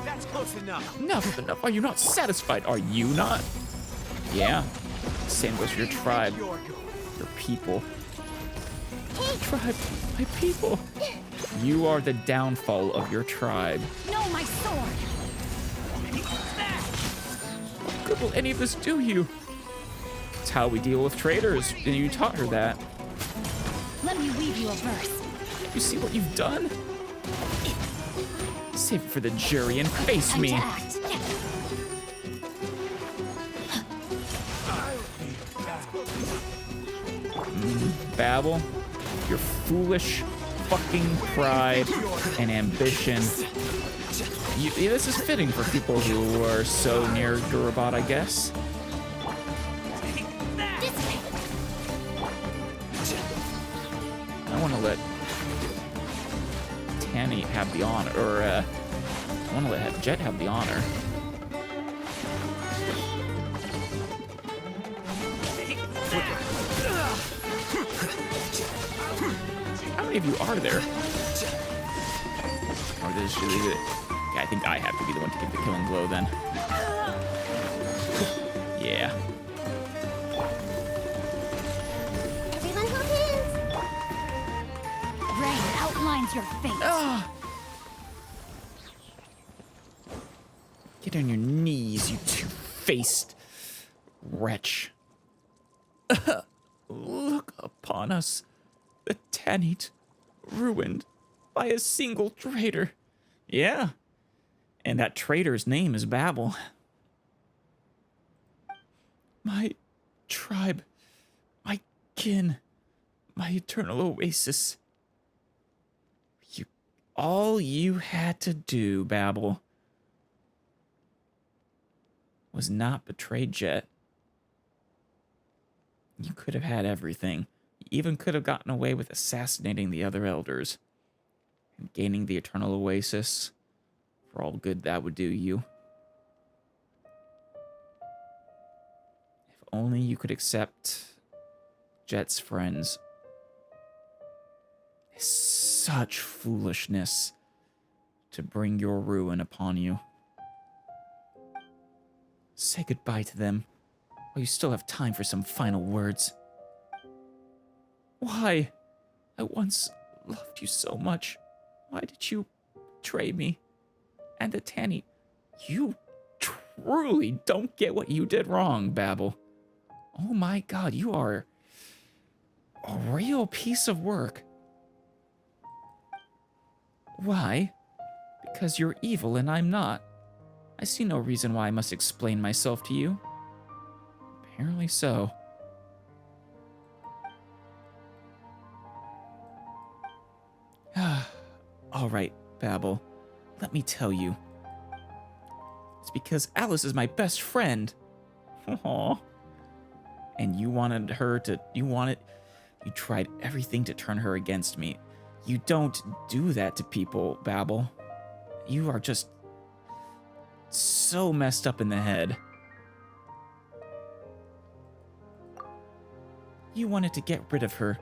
That's close enough. Enough. Are you not satisfied? Are you not? Yeah. Same goes for your tribe. Your people. Hey. Tribe. My people. You are the downfall of your tribe. No, my sword! What good will any of this do you? It's how we deal with traitors, and you taught her that. Let me weave you a verse. You see what you've done? Save it for the jury and face Time me. to act. Babel, your foolish fucking pride and ambition. This is fitting for people who are so near Durabot, I guess. I want to let Tanny have the honor, or I want to let Jet have the honor. How many of you are there? Or does she leave it? Okay, I think I have to be the one to give the killing blow then. Yeah. Everyone hold hands. Rain outlines your fate. Get on your knees, you two-faced wretch. Look upon us, the Tanit, ruined by a single traitor. Yeah, and that traitor's name is Babel. My tribe, my kin, my eternal oasis. All you had to do, Babel, was not betray Jet. You could have had everything. You even could have gotten away with assassinating the other elders and gaining the eternal oasis for all good that would do you. If only you could accept Jet's friends. It's such foolishness to bring your ruin upon you. Say goodbye to them, while you still have time for some final words. Why? I once loved you so much. Why did you betray me? And the Tanny, you truly don't get what you did wrong, Babel. Oh my god, you are a real piece of work. Why? Because you're evil and I'm not. I see no reason why I must explain myself to you. Apparently so. All right, Babel. Let me tell you. It's because Alice is my best friend. Aww. And you wanted her to... You tried everything to turn her against me. You don't do that to people, Babel. You are just so messed up in the head. You wanted to get rid of her,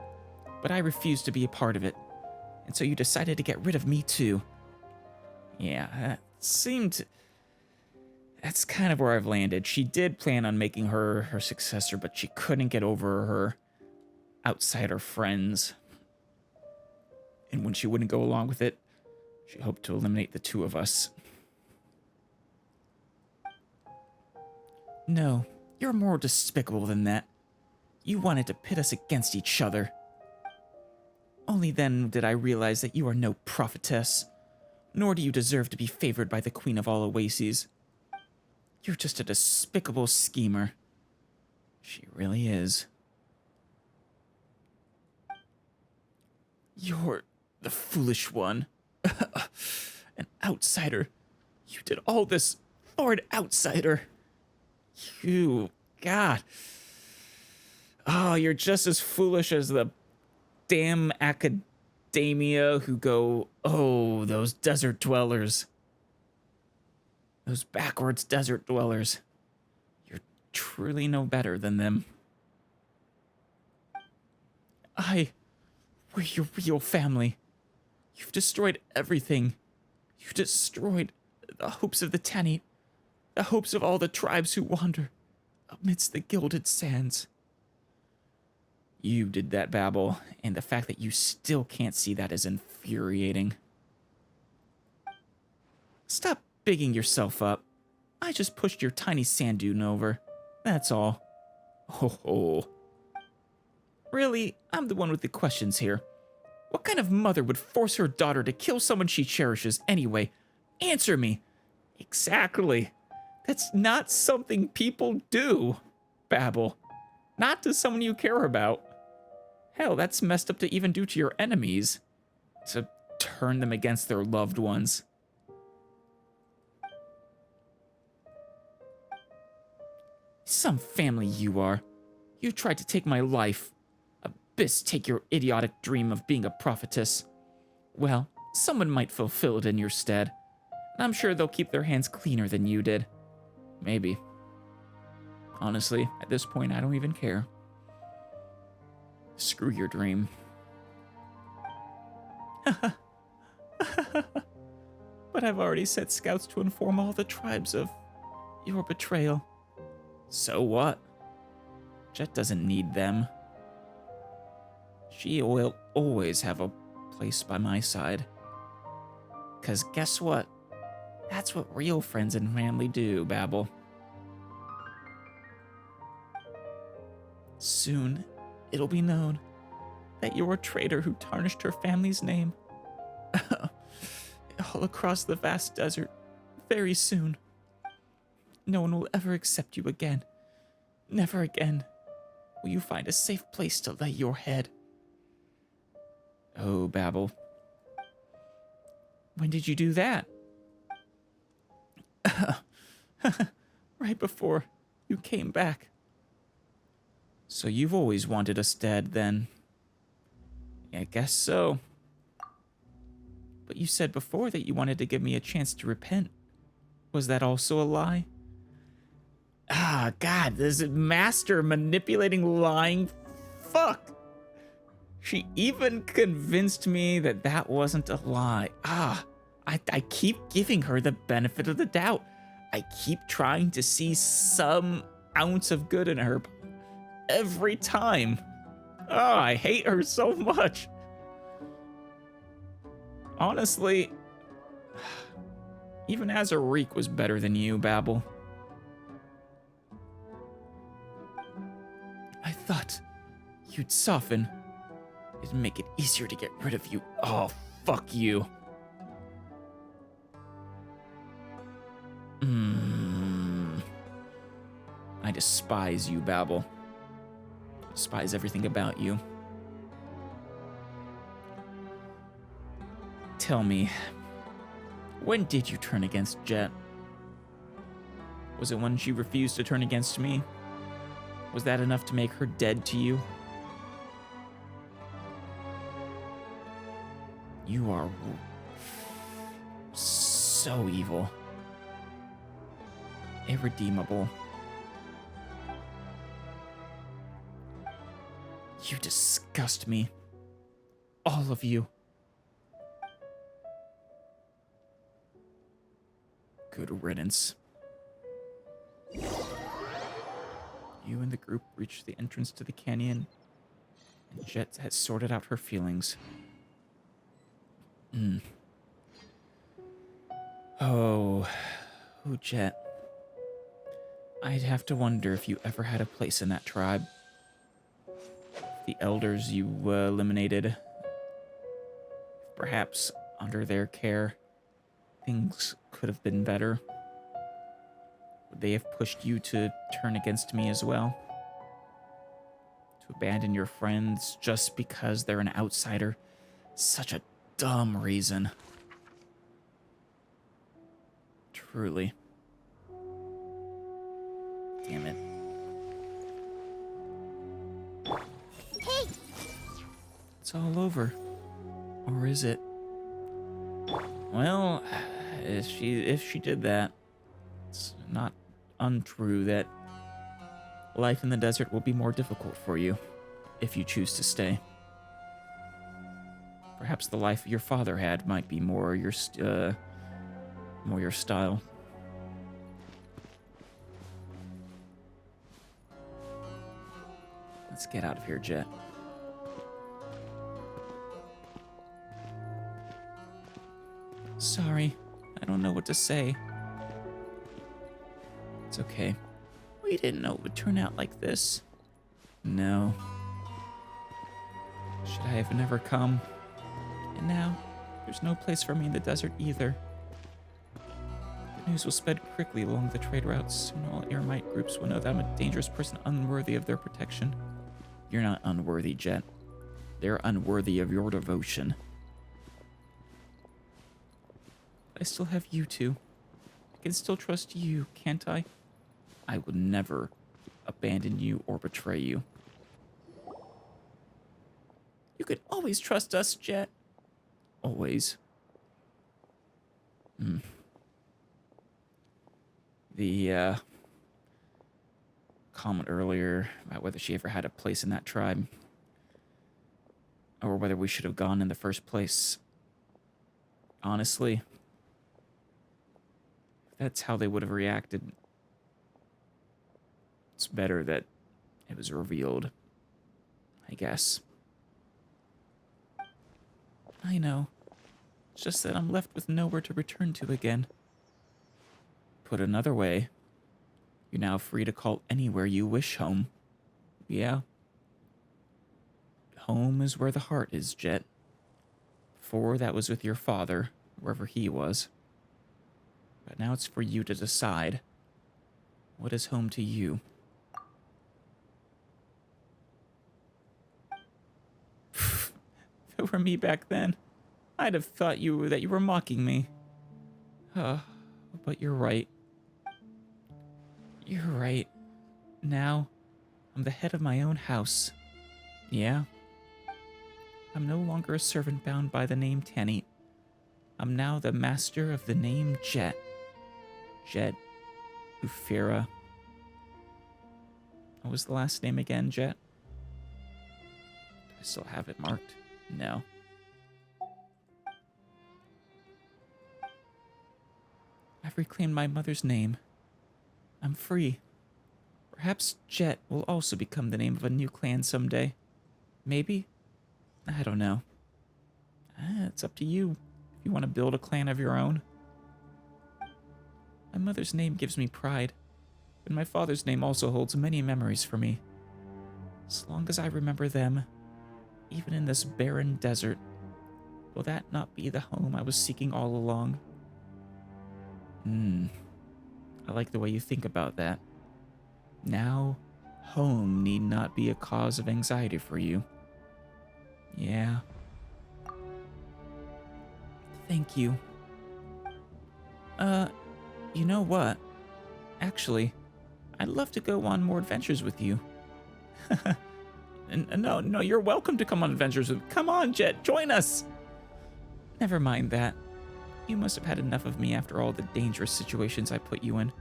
but I refused to be a part of it. And so you decided to get rid of me too. Yeah, that's kind of where I've landed. She did plan on making her successor, but she couldn't get over her outsider friends. And when she wouldn't go along with it, she hoped to eliminate the two of us. No, you're more despicable than that. You wanted to pit us against each other. Only then did I realize that you are no prophetess, nor do you deserve to be favored by the Queen of all Oases. You're just a despicable schemer. She really is. You're the foolish one. An outsider. You did all this for an outsider. You, God. Oh, you're just as foolish as the damn academia who go, oh, those desert dwellers. Those backwards desert dwellers. You're truly no better than them. We're your real family. You've destroyed everything. You've destroyed the hopes of the Tanit, the hopes of all the tribes who wander amidst the gilded sands. You did that, Babel, and the fact that you still can't see that is infuriating. Stop bigging yourself up. I just pushed your tiny sand dune over. That's all. Oh. Really, I'm the one with the questions here. What kind of mother would force her daughter to kill someone she cherishes anyway? Answer me. Exactly. That's not something people do, Babel. Not to someone you care about. Hell, that's messed up to even do to your enemies. To turn them against their loved ones. Some family you are. You tried to take my life. Abyss take your idiotic dream of being a prophetess. Well, someone might fulfill it in your stead. And I'm sure they'll keep their hands cleaner than you did. Maybe. Honestly, at this point, I don't even care. Screw your dream. But I've already sent scouts to inform all the tribes of your betrayal. So what? Jet doesn't need them. She will always have a place by my side. 'Cause guess what? That's what real friends and family do, Babel. Soon, it'll be known that you're a traitor who tarnished her family's name. All across the vast desert, very soon. No one will ever accept you again. Never again will you find a safe place to lay your head. Oh, Babel. When did you do that? Right before you came back. So you've always wanted us dead, then? Yeah, I guess so. But you said before that you wanted to give me a chance to repent. Was that also a lie? Ah, God, this master manipulating, lying fuck. She even convinced me that that wasn't a lie. I keep giving her the benefit of the doubt. I keep trying to see some ounce of good in her. Every time. I hate her so much. Honestly, even Azariq was better than you, Babel. I thought you'd soften. It'd make it easier to get rid of you. Oh, fuck you. I despise you, Babel. Despise everything about you. Tell me, when did you turn against Jet? Was it when she refused to turn against me? Was that enough to make her dead to you? You are so evil. Irredeemable. You disgust me. All of you. Good riddance. You and the group reached the entrance to the canyon, and Jet had sorted out her feelings. Oh, Jet. I'd have to wonder if you ever had a place in that tribe. The elders you eliminated, perhaps under their care, things could have been better. Would they have pushed you to turn against me as well? To abandon your friends just because they're an outsider? Such a dumb reason. Truly. Damn it. Hey! It's all over. Or is it? Well, if she did that, it's not untrue that life in the desert will be more difficult for you if you choose to stay. Perhaps the life your father had might be more your style. Let's get out of here, Jet. sorry. I don't know what to say. It's okay. We didn't know it would turn out like this. No. Should I have never come? And now, there's no place for me in the desert either. The news will spread quickly along the trade routes. Soon all Eremite groups will know that I'm a dangerous person unworthy of their protection. You're not unworthy, Jet. They're unworthy of your devotion. I still have you two. I can still trust you, can't I? I will never abandon you or betray you. You can always trust us, Jet. Always. The comment earlier about whether she ever had a place in that tribe, or whether we should have gone in the first place. Honestly, if that's how they would have reacted, it's better that it was revealed, I guess. I know. It's just that I'm left with nowhere to return to again. Put another way, you're now free to call anywhere you wish home. Yeah. Home is where the heart is, Jet. Before, that was with your father, wherever he was. But now it's for you to decide. What is home to you? If it were me back then, I'd have thought that you were mocking me. But you're right. You're right. Now, I'm the head of my own house. Yeah. I'm no longer a servant bound by the name Tanit. I'm now the master of the name Jet. Jet Ufira. What was the last name again, Jet? Do I still have it marked? No. I've reclaimed my mother's name. I'm free. Perhaps Jet will also become the name of a new clan someday. Maybe? I don't know. It's up to you if you want to build a clan of your own. My mother's name gives me pride, but my father's name also holds many memories for me. As long as I remember them, even in this barren desert, will that not be the home I was seeking all along? I like the way you think about that. Now, home need not be a cause of anxiety for you. Yeah. Thank you. You know what? Actually, I'd love to go on more adventures with you. No, you're welcome to come on adventures with... Come on, Jet, join us! Never mind that. You must have had enough of me after all the dangerous situations I put you in.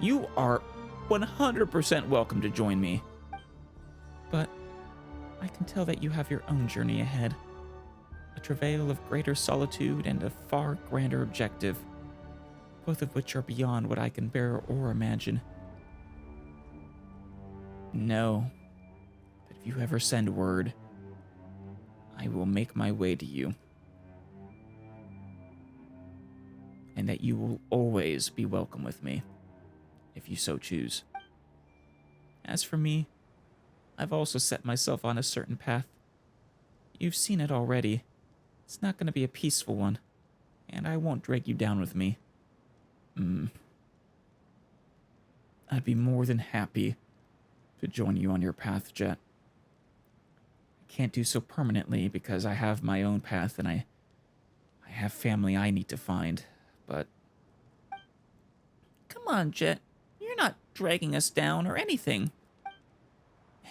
You are 100% welcome to join me. But I can tell that you have your own journey ahead. A travail of greater solitude and a far grander objective, both of which are beyond what I can bear or imagine. Know that if you ever send word, I will make my way to you. And that you will always be welcome with me, if you so choose. As for me, I've also set myself on a certain path. You've seen it already. It's not going to be a peaceful one, and I won't drag you down with me. I'd be more than happy to join you on your path, Jet. I can't do so permanently because I have my own path and I have family I need to find. But come on, Jet. You're not dragging us down or anything.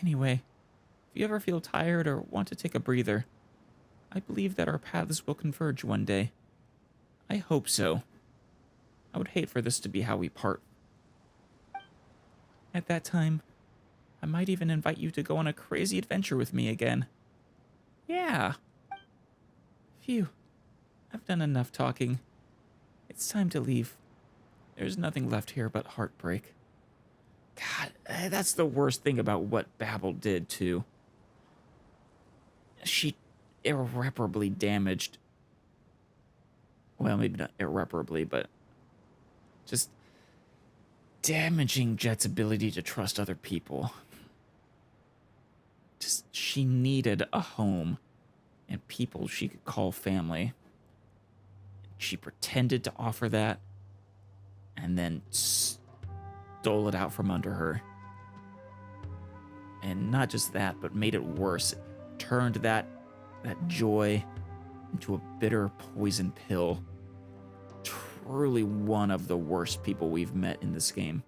Anyway, if you ever feel tired or want to take a breather, I believe that our paths will converge one day. I hope so. I would hate for this to be how we part. At that time, I might even invite you to go on a crazy adventure with me again. Yeah. Phew. I've done enough talking. It's time to leave. There's nothing left here but heartbreak. God, that's the worst thing about what Babel did, too. She irreparably damaged Well, maybe not irreparably, but just damaging Jet's ability to trust other people. Just, she needed a home and people she could call family. She pretended to offer that and then stole it out from under her. And not just that, but made it worse. It turned that joy into a bitter poison pill. Truly one of the worst people we've met in this game.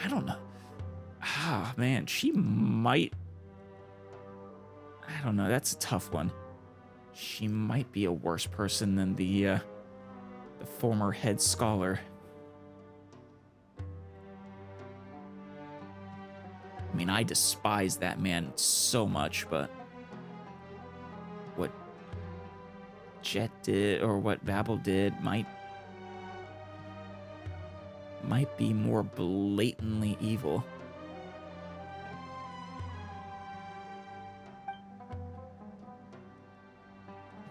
I don't know. Ah, man, she might... I don't know, that's a tough one. She might be a worse person than the former head scholar. I mean, I despise that man so much, but what Jet did, or what Babel did, might be more blatantly evil.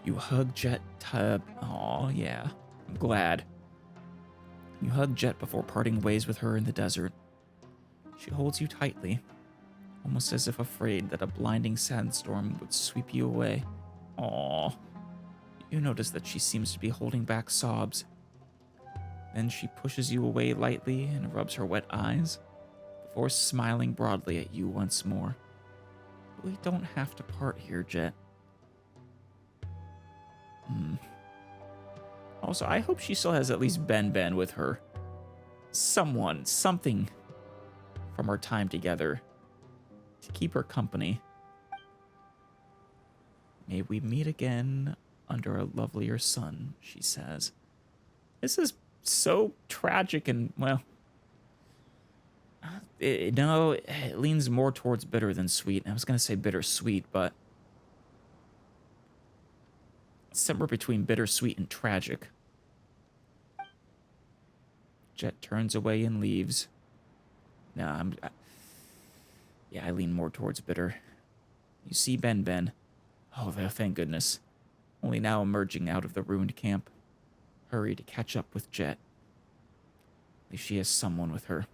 You hug Jet, oh yeah, I'm glad. You hug Jet before parting ways with her in the desert. She holds you tightly, almost as if afraid that a blinding sandstorm would sweep you away. Aww. You notice that she seems to be holding back sobs. Then she pushes you away lightly and rubs her wet eyes, before smiling broadly at you once more. We don't have to part here, Jet. Also, I hope she still has at least Ben with her. Someone, something from our time together to keep her company. May we meet again under a lovelier sun, she says. This is so tragic and, well, no, it leans more towards bitter than sweet. I was going to say bittersweet, but somewhere between bittersweet and tragic. Jet turns away and leaves. No, yeah, I lean more towards bitter. You see Ben. Oh, thank goodness. Only now emerging out of the ruined camp. Hurry to catch up with Jet. At least she has someone with her.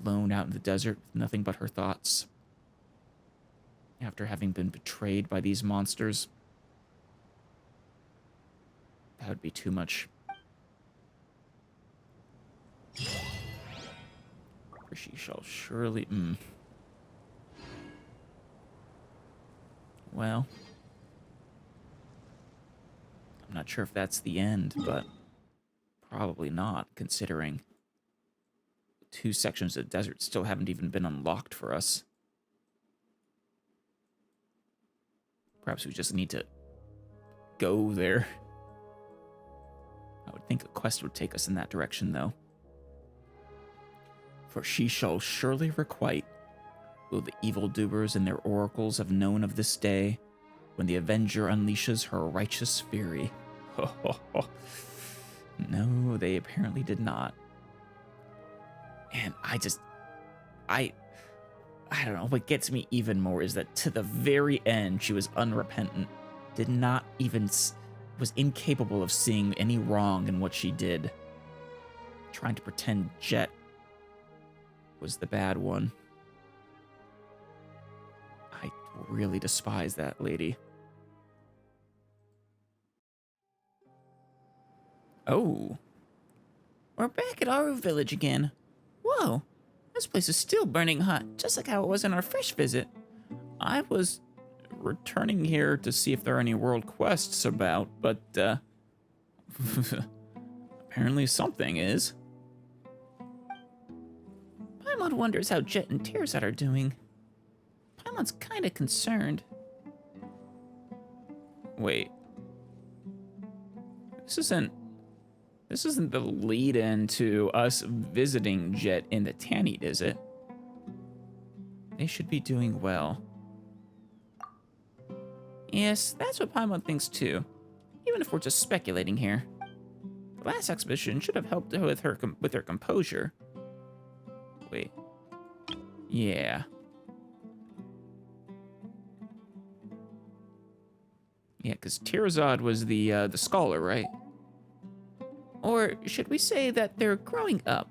Alone out in the desert with nothing but her thoughts. After having been betrayed by these monsters, that would be too much. For she shall surely... Well, I'm not sure if that's the end, but probably not, considering 2 sections of the desert still haven't even been unlocked for us. Perhaps we just need to go there. I would think a quest would take us in that direction, though. For she shall surely requite. Will the evildoers and their oracles have known of this day, when the Avenger unleashes her righteous fury? No, they apparently did not. And I don't know, what gets me even more is that to the very end, she was unrepentant, was incapable of seeing any wrong in what she did. Trying to pretend Jet was the bad one. I really despise that lady. Oh. We're back at our village again. Whoa, this place is still burning hot, just like how it was in our first visit. I was returning here to see if there are any world quests about, but, apparently something is. Paimon wonders how Jet and Teyvat are doing. Paimon's kinda concerned. Wait. This isn't the lead-in to us visiting Jet in the Tanit, is it? They should be doing well. Yes, that's what Paimon thinks too, even if we're just speculating here. The last exhibition should have helped her with her composure. Wait. Yeah. Yeah, because Terzad was the scholar, right? Or should we say that they're growing up?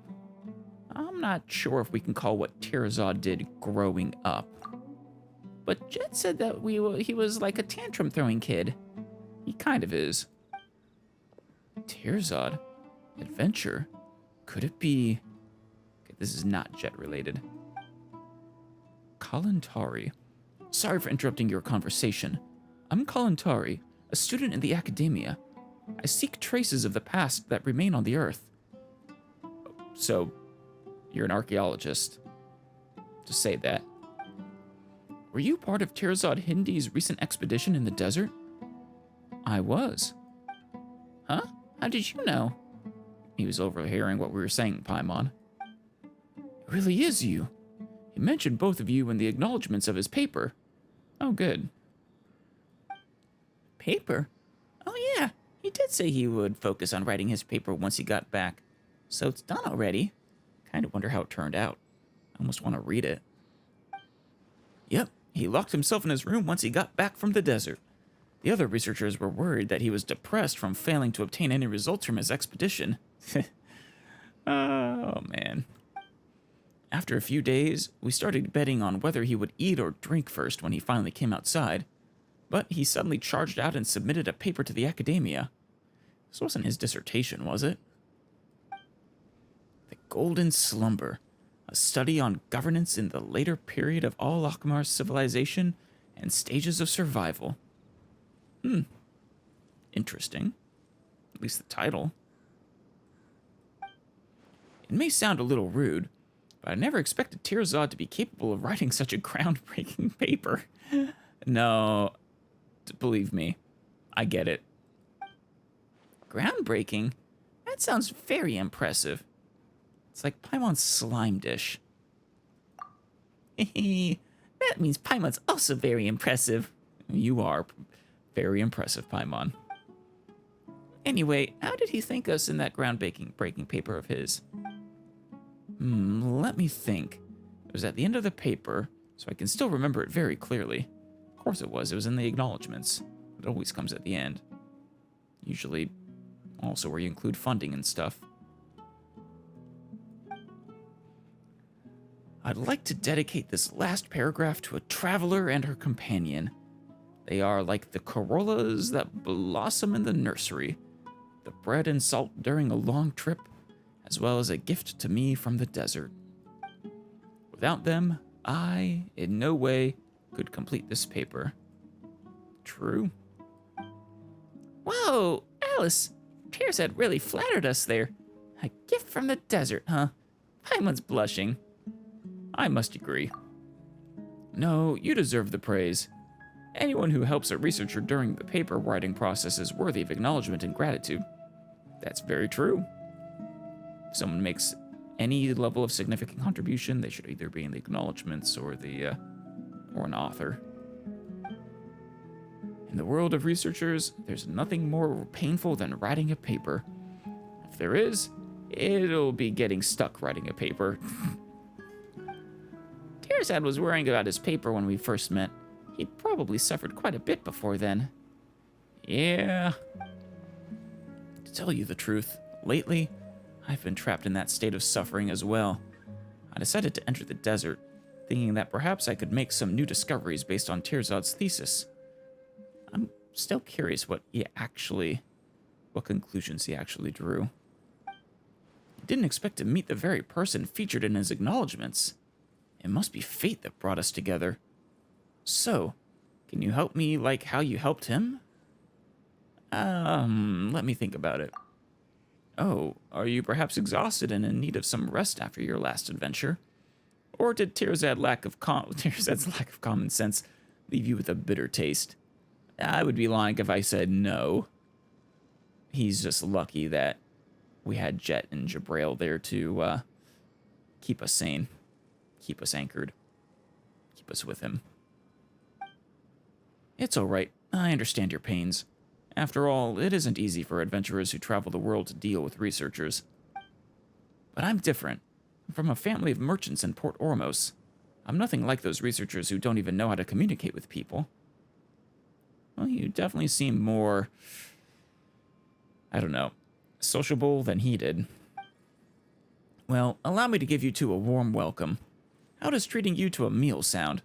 I'm not sure if we can call what Terzad did growing up. But Jet said that he was like a tantrum-throwing kid. He kind of is. Terzad? Adventure? Could it be... Okay, this is not Jet-related. Kalantari. Sorry for interrupting your conversation. I'm Kalantari, a student in the academia. I seek traces of the past that remain on the Earth. So, you're an archaeologist. To say that. Were you part of Terzad Hindi's recent expedition in the desert? I was. Huh? How did you know? He was overhearing what we were saying, Paimon. It really is you. He mentioned both of you in the acknowledgments of his paper. Oh, good. Paper? Oh, yeah. He did say he would focus on writing his paper once he got back. So it's done already. Kind of wonder how it turned out. I almost want to read it. Yep, he locked himself in his room once he got back from the desert. The other researchers were worried that he was depressed from failing to obtain any results from his expedition. Oh, man. After a few days, we started betting on whether he would eat or drink first when he finally came outside. But he suddenly charged out and submitted a paper to the academia. This wasn't his dissertation, was it? The Golden Slumber, a study on governance in the later period of all Akhmar's civilization and stages of survival. Interesting. At least the title. It may sound a little rude, but I never expected Terzad to be capable of writing such a groundbreaking paper. No, believe me, I get it. Groundbreaking? That sounds very impressive. It's like Paimon's slime dish. That means Paimon's also very impressive. You are very impressive, Paimon. Anyway, how did he thank us in that groundbreaking paper of his? Let me think. It was at the end of the paper, so I can still remember it very clearly. Of course it was. It was in the acknowledgments. It always comes at the end. Usually also where you include funding and stuff. I'd like to dedicate this last paragraph to a traveler and her companion. They are like the corollas that blossom in the nursery, the bread and salt during a long trip, as well as a gift to me from the desert. Without them, I, in no way, could complete this paper. True. Whoa, Alice! Terzad really flattered us there. A gift from the desert, huh? Paimon's blushing. I must agree. No, you deserve the praise. Anyone who helps a researcher during the paper writing process is worthy of acknowledgement and gratitude. That's very true. If someone makes any level of significant contribution, they should either be in the acknowledgments or an author. In the world of researchers, there's nothing more painful than writing a paper. If there is, it'll be getting stuck writing a paper. Terzad was worrying about his paper when we first met. He'd probably suffered quite a bit before then. Yeah. To tell you the truth, lately, I've been trapped in that state of suffering as well. I decided to enter the desert, thinking that perhaps I could make some new discoveries based on Terzad's thesis. I'm still curious what conclusions he actually drew. I didn't expect to meet the very person featured in his acknowledgments. It must be fate that brought us together. So, can you help me like how you helped him? Let me think about it. Oh, are you perhaps exhausted and in need of some rest after your last adventure? Or did Terzad's lack of common sense leave you with a bitter taste? I would be lying if I said no. He's just lucky that we had Jet and Jabrail there to keep us sane, keep us anchored, keep us with him. It's all right. I understand your pains. After all, it isn't easy for adventurers who travel the world to deal with researchers. But I'm different. I'm from a family of merchants in Port Ormos. I'm nothing like those researchers who don't even know how to communicate with people. Well, you definitely seem more, I don't know, sociable than he did. Well, allow me to give you two a warm welcome. How does treating you to a meal sound?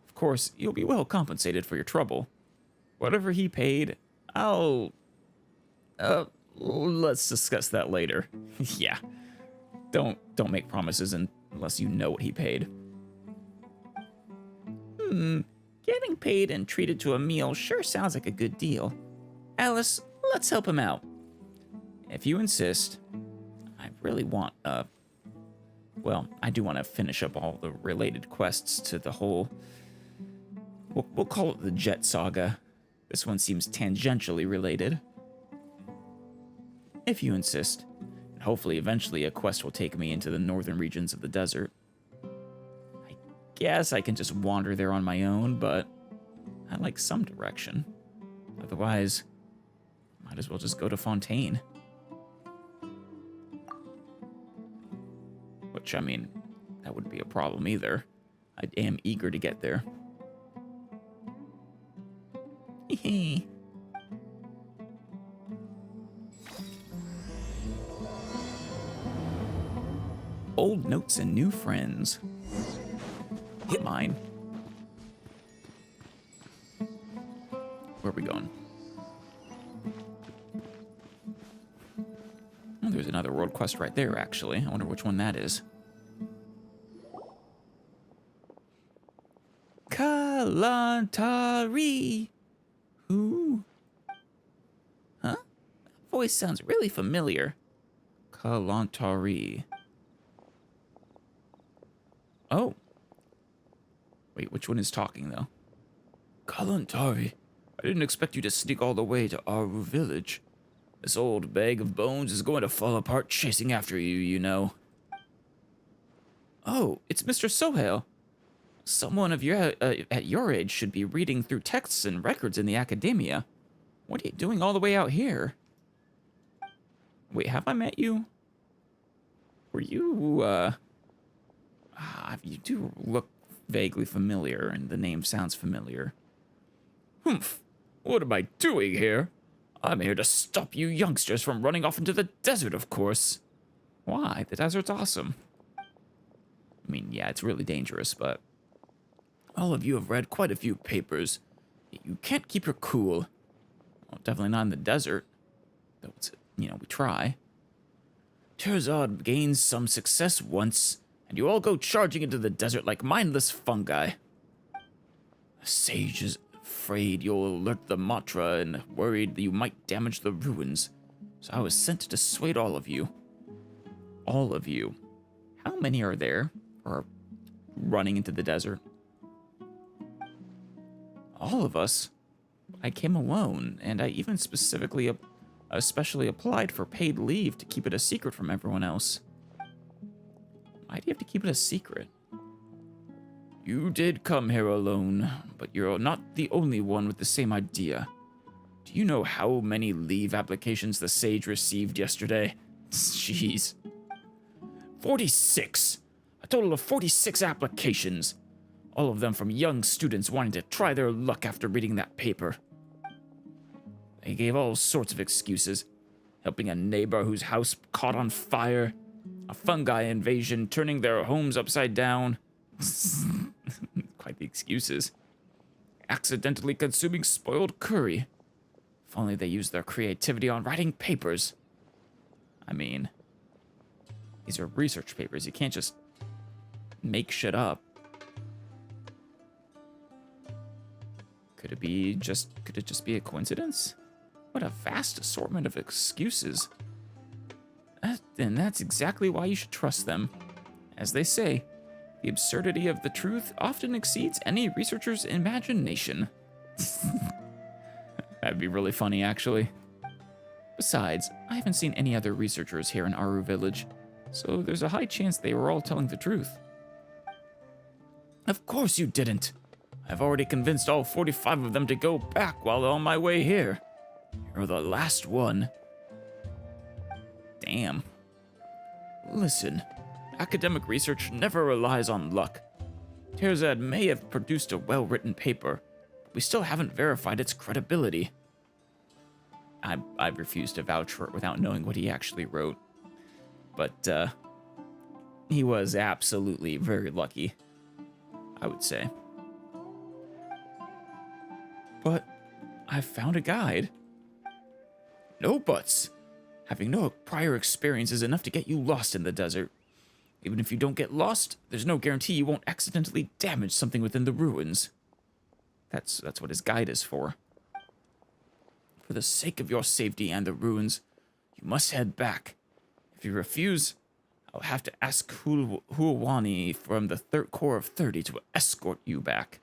Of course, you'll be well compensated for your trouble. Whatever he paid, let's discuss that later. Yeah. Don't make promises unless you know what he paid. Getting paid and treated to a meal sure sounds like a good deal. Alice, let's help him out. If you insist, I really want, well, I do want to finish up all the related quests to the whole, we'll call it the Jet Saga. This one seems tangentially related. If you insist, and hopefully eventually a quest will take me into the northern regions of the desert. I guess I can just wander there on my own, but I like some direction. Otherwise, might as well just go to Fontaine. Which, I mean, that wouldn't be a problem either. I am eager to get there. Hehe. Old notes and new friends. Hit mine. Where are we going? Oh, there's another world quest right there, actually. I wonder which one that is. Kalantari. Who? Huh? That voice sounds really familiar. Kalantari. Oh. Wait, which one is talking, though? Kalantari, I didn't expect you to sneak all the way to Aru village. This old bag of bones is going to fall apart chasing after you, you know. Oh, it's Mr. Sohail. Someone of your at your age should be reading through texts and records in the academia. What are you doing all the way out here? Wait, have I met you? Were you, you do look vaguely familiar, and the name sounds familiar. Humph. What am I doing here? I'm here to stop you youngsters from running off into the desert, of course. Why? The desert's awesome. I mean, yeah, it's really dangerous, but... all of you have read quite a few papers. You can't keep your cool. Well, definitely not in the desert. Though it's, we try. Terzad gains some success once, and you all go charging into the desert like mindless fungi. The sage is afraid you'll alert the Matra and worried that you might damage the ruins, so I was sent to dissuade all of you. All of you. How many are there, or running into the desert? All of us. I came alone, and I even especially applied for paid leave to keep it a secret from everyone else. Why do you have to keep it a secret? You did come here alone, but you're not the only one with the same idea. Do you know how many leave applications the sage received yesterday? Jeez. 46! A total of 46 applications. All of them from young students wanting to try their luck after reading that paper. They gave all sorts of excuses. Helping a neighbor whose house caught on fire. A fungi invasion turning their homes upside down. Quite the excuses. Accidentally consuming spoiled curry. If only they used their creativity on writing papers. I mean, these are research papers. You can't just make shit up. Could it just be a coincidence? What a vast assortment of excuses. And that's exactly why you should trust them. As they say, the absurdity of the truth often exceeds any researcher's imagination. That'd be really funny, actually. Besides, I haven't seen any other researchers here in Aru Village, so there's a high chance they were all telling the truth. Of course you didn't. I've already convinced all 45 of them to go back while on my way here. You're the last one. Damn. Listen, academic research never relies on luck. Terzad may have produced a well-written paper, we still haven't verified its credibility. I refuse to vouch for it without knowing what he actually wrote. But he was absolutely very lucky, I would say. But I found a guide. No buts. Having no prior experience is enough to get you lost in the desert. Even if you don't get lost, there's no guarantee you won't accidentally damage something within the ruins. That's what his guide is for. For the sake of your safety and the ruins, you must head back. If you refuse, I'll have to ask Huawani from the Third Corps of 30 to escort you back.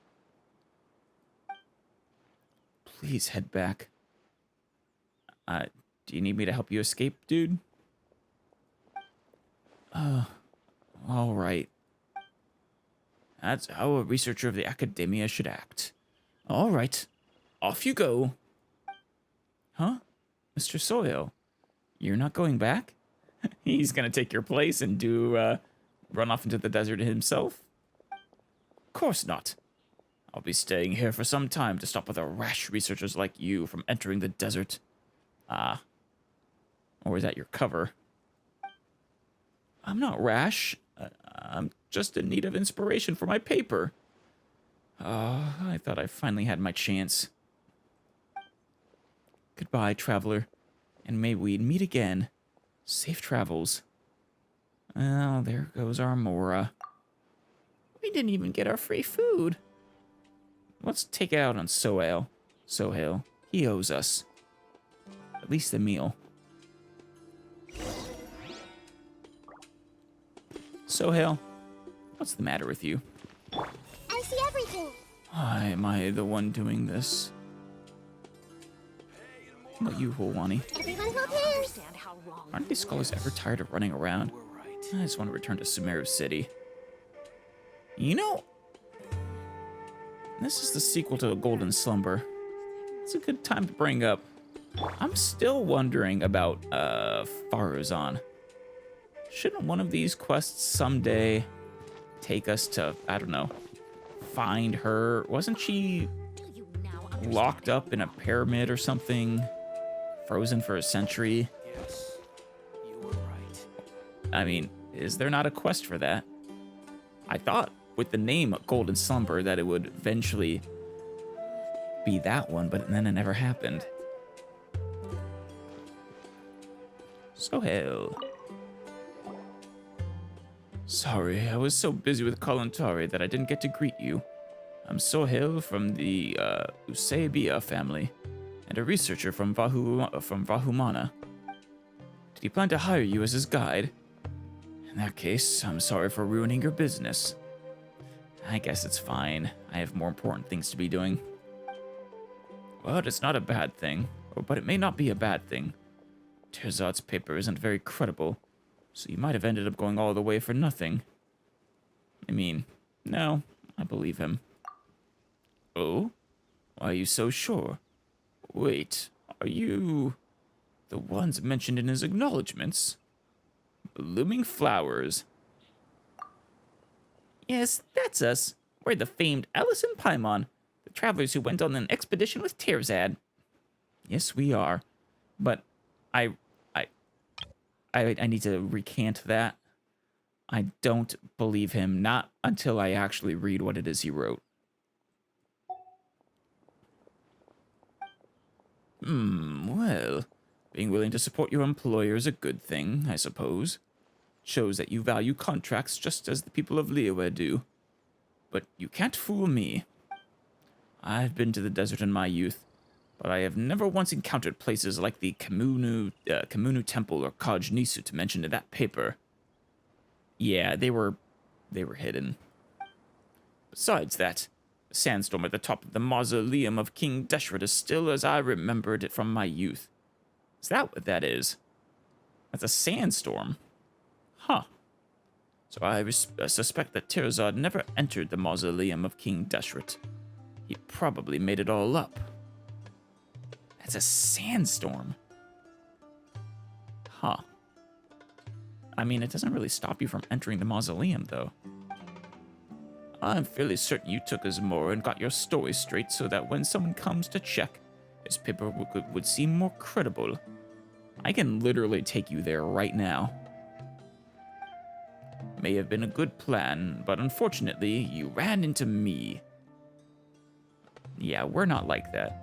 Please head back. Do you need me to help you escape, dude? All right. That's how a researcher of the academia should act. All right, off you go. Huh? Mr. Soil, you're not going back? He's gonna take your place and run off into the desert himself? Of course not. I'll be staying here for some time to stop other rash researchers like you from entering the desert. Or is that your cover? I'm not rash. I'm just in need of inspiration for my paper. I thought I finally had my chance. Goodbye, traveler, and may we meet again. Safe travels. Well, there goes our Mora. We didn't even get our free food. Let's take it out on Sohail. Sohail, he owes us. At least the meal. Sohail, what's the matter with you? I see everything. Why am I the one doing this? How about you, Huawani? Everyone hold hands. Aren't these scholars ever tired of running around? I just want to return to Sumeru City. You know, this is the sequel to Golden Slumber. It's a good time to bring up. I'm still wondering about Faruzan. Shouldn't one of these quests someday take us to, I don't know, find her? Wasn't she locked up in a pyramid or something? Frozen for a century? Yes, you were right. I mean, is there not a quest for that? I thought with the name Golden Slumber that it would eventually be that one, but then it never happened. Sohail. Sorry, I was so busy with Kalantari that I didn't get to greet you. I'm Sohail from the Usebia family, and a researcher from Vahumana. Did he plan to hire you as his guide? In that case, I'm sorry for ruining your business. I guess it's fine. I have more important things to be doing. Well, it's not a bad thing, but it may not be a bad thing. Terzad's paper isn't very credible, so you might have ended up going all the way for nothing. I mean, no, I believe him. Oh? Why are you so sure? Wait, are you the ones mentioned in his acknowledgments? Blooming flowers. Yes, that's us. We're the famed Alice and Paimon, the travelers who went on an expedition with Terzad. Yes, we are. But I need to recant that. I don't believe him, not until I actually read what it is he wrote. Well, being willing to support your employer is a good thing, I suppose. Shows that you value contracts just as the people of Liyue do. But you can't fool me. I've been to the desert in my youth, but I have never once encountered places like the Kamunu Temple or Kaj Nisu to mention in that paper. Yeah, they were hidden. Besides that, the sandstorm at the top of the mausoleum of King Deshret is still as I remembered it from my youth. Is that what that is? That's a sandstorm. Huh. So I suspect that Terzad never entered the mausoleum of King Deshret. He probably made it all up. That's a sandstorm. Huh. I mean, it doesn't really stop you from entering the mausoleum, though. I'm fairly certain you took Azamora and got your story straight so that when someone comes to check, his paperwork would seem more credible. I can literally take you there right now. May have been a good plan, but unfortunately, you ran into me. Yeah, we're not like that.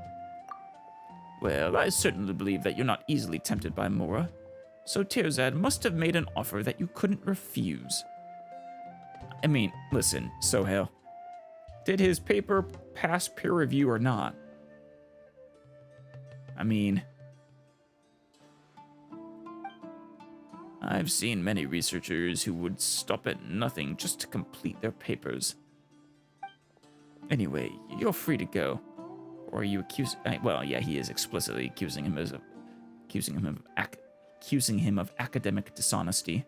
Well, I certainly believe that you're not easily tempted by Mora, so Teyvat must have made an offer that you couldn't refuse. I mean, listen, Sohail. Did his paper pass peer review or not? I mean, I've seen many researchers who would stop at nothing just to complete their papers. Anyway, you're free to go. Or are you accusing? Well, yeah, he is explicitly accusing him of academic dishonesty.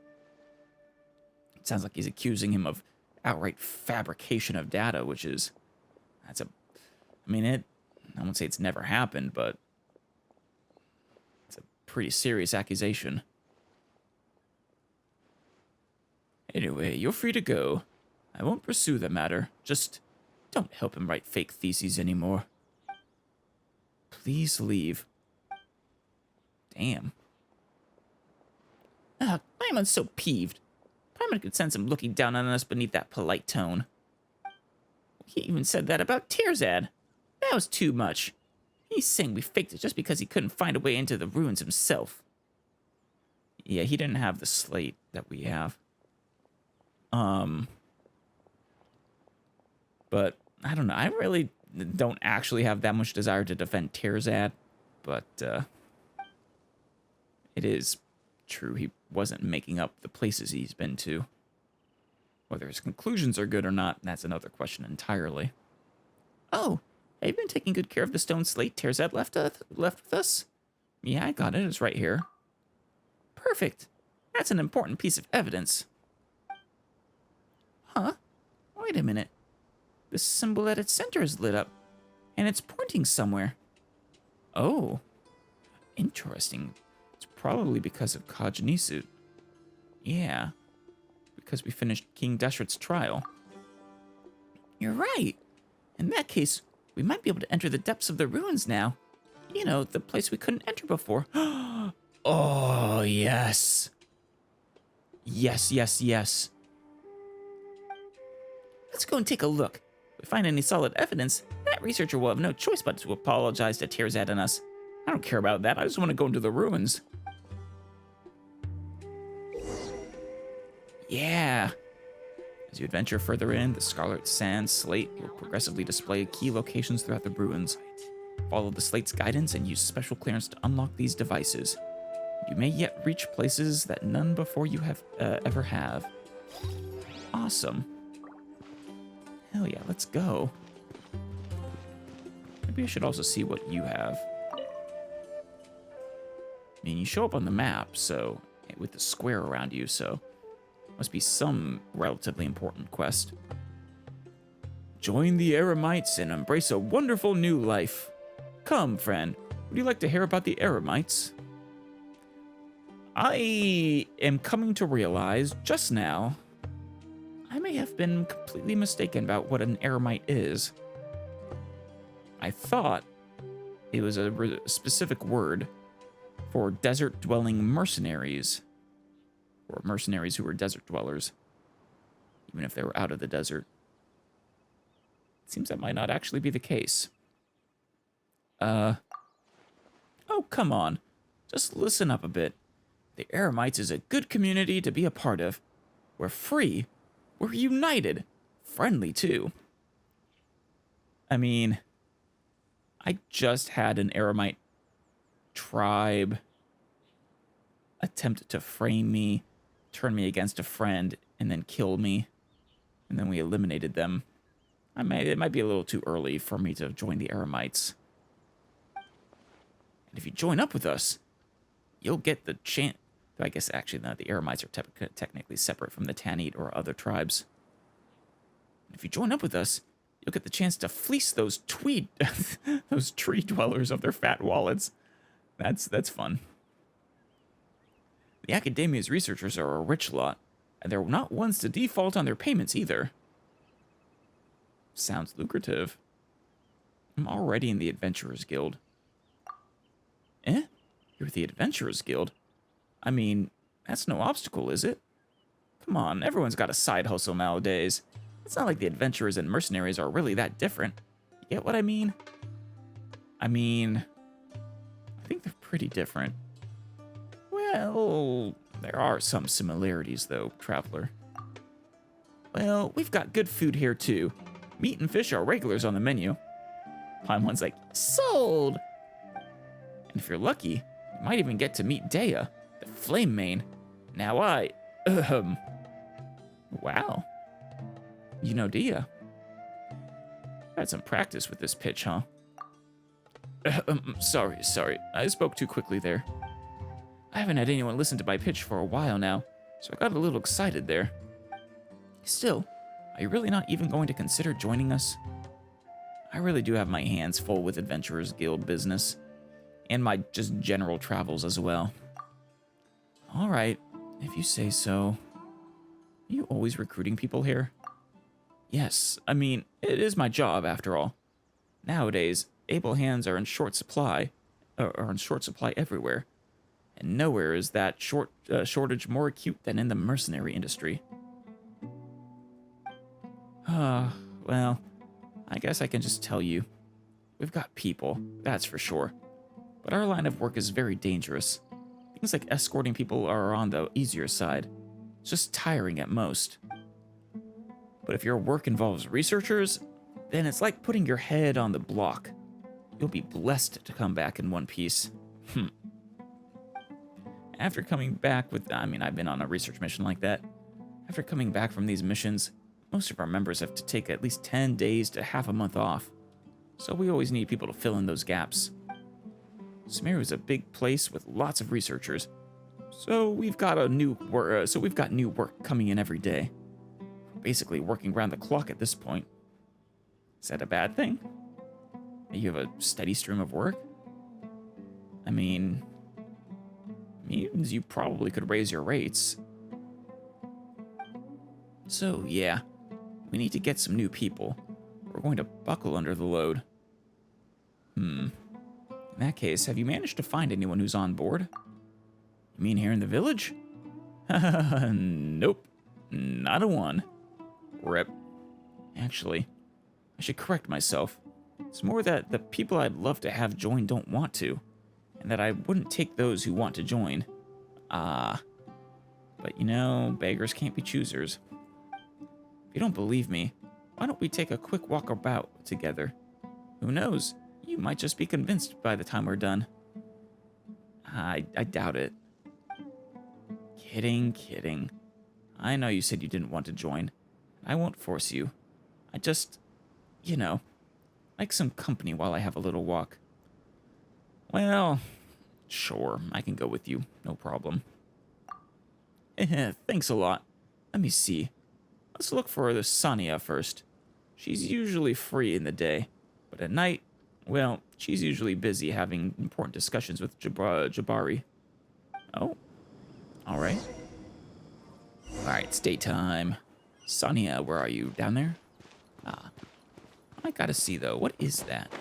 It sounds like he's accusing him of outright fabrication of data, which is, I won't say it's never happened, but it's a pretty serious accusation. Anyway, you're free to go. I won't pursue the matter. Just don't help him write fake theses anymore. Please leave. Damn. Ugh, Paimon's so peeved. Paimon could sense him looking down on us beneath that polite tone. He even said that about Teyvat. That was too much. He's saying we faked it just because he couldn't find a way into the ruins himself. Yeah, he didn't have the slate that we have. But I don't know. I really don't actually have that much desire to defend Teyvat, but it is true he wasn't making up the places he's been to. Whether his conclusions are good or not, that's another question entirely. Oh, have you been taking good care of the stone slate Teyvat left with us? Yeah, I got it. It's right here. Perfect. That's an important piece of evidence. Huh? Wait a minute. The symbol at its center is lit up, and it's pointing somewhere. Oh, interesting. It's probably because of Kajnisu. Yeah, because we finished King Deshret's trial. You're right. In that case, we might be able to enter the depths of the ruins now. You know, the place we couldn't enter before. Oh, yes. Yes, yes, yes. Let's go and take a look. If we find any solid evidence, that researcher will have no choice but to apologize to Teyvat and us. I don't care about that. I just want to go into the ruins. Yeah. As you adventure further in, the Scarlet Sand slate will progressively display key locations throughout the ruins. Follow the slate's guidance and use special clearance to unlock these devices. You may yet reach places that none before you have ever have. Awesome. Hell yeah, let's go. Maybe I should also see what you have. I mean, you show up on the map, so with the square around you, so must be some relatively important quest. Join the Eremites and embrace a wonderful new life. Come, friend. Would you like to hear about the Eremites? I am coming to realize just now I may have been completely mistaken about what an eremite is. I thought it was a specific word for desert-dwelling mercenaries, or mercenaries who were desert dwellers, even if they were out of the desert. It seems that might not actually be the case. Oh, come on. Just listen up a bit. The Eremites is a good community to be a part of. We're free. We're united. Friendly, too. I mean, I just had an Eremite tribe attempt to frame me, turn me against a friend, and then kill me. And then we eliminated them. It might be a little too early for me to join the Eremites. And if you join up with us, you'll get the chance. I guess actually no, the Eremites are technically separate from the Tanit or other tribes. If you join up with us, you'll get the chance to fleece those those tree dwellers of their fat wallets. That's fun. The Academia's researchers are a rich lot, and they're not ones to default on their payments either. Sounds lucrative. I'm already in the Adventurers Guild. Eh? You're the Adventurers Guild? I mean, that's no obstacle, is it? Come on, everyone's got a side hustle nowadays. It's not like the adventurers and mercenaries are really that different. You get what I mean? I think they're pretty different. Well, there are some similarities, though, traveler. Well, we've got good food here, too. Meat and fish are regulars on the menu. Paimon's like, sold! And if you're lucky, you might even get to meet Dea, the Flame Mane. Now wow. You know Dea. Had some practice with this pitch, huh? Sorry. I spoke too quickly there. I haven't had anyone listen to my pitch for a while now, so I got a little excited there. Still, are you really not even going to consider joining us? I really do have my hands full with Adventurers Guild business, and my just general travels as well. All right, if you say so. Are you always recruiting people here? Yes, I mean, it is my job after all. Nowadays, able hands are in short supply, everywhere, and nowhere is that shortage more acute than in the mercenary industry. Well, I guess I can just tell you. We've got people, that's for sure. But our line of work is very dangerous. Things like escorting people are on the easier side. It's just tiring at most. But if your work involves researchers, then it's like putting your head on the block. You'll be blessed to come back in one piece. After coming back I've been on a research mission like that. After coming back from these missions, most of our members have to take at least 10 days to half a month off. So we always need people to fill in those gaps. Sumeru is a big place with lots of researchers. So we've got new work coming in every day. We're basically working around the clock at this point. Is that a bad thing? You have a steady stream of work? I mean, means you probably could raise your rates. So yeah, we need to get some new people. We're going to buckle under the load. In that case, have you managed to find anyone who's on board? You mean here in the village? Nope, not a one. Rip. Actually, I should correct myself. It's more that the people I'd love to have join don't want to, and that I wouldn't take those who want to join. But you know, beggars can't be choosers. If you don't believe me, why don't we take a quick walk about together? Who knows? You might just be convinced by the time we're done. I doubt it. Kidding. I know you said you didn't want to join. I won't force you. I just, like some company while I have a little walk. Well, sure, I can go with you. No problem. Thanks a lot. Let me see. Let's look for the Sania first. She's usually free in the day, but at night, well, she's usually busy having important discussions with Jabari. Oh, all right. All right, it's daytime. Sania, where are you? Down there? I gotta see, though. What is that?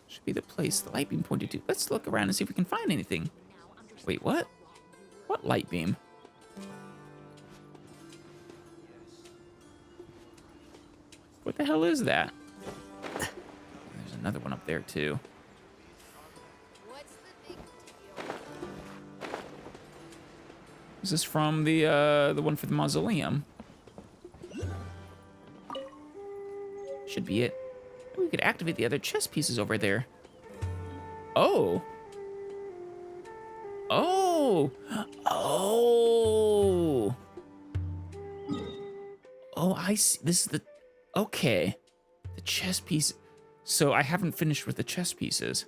Should be the place the light beam pointed to. Let's look around and see if we can find anything. Wait, what? What light beam? What the hell is that? There's another one up there, too. Is this from the one for the mausoleum? Should be it. We could activate the other chess pieces over there. Oh. Oh. Oh. Oh, I see. This is the... Okay. The chess piece. So I haven't finished with the chess pieces.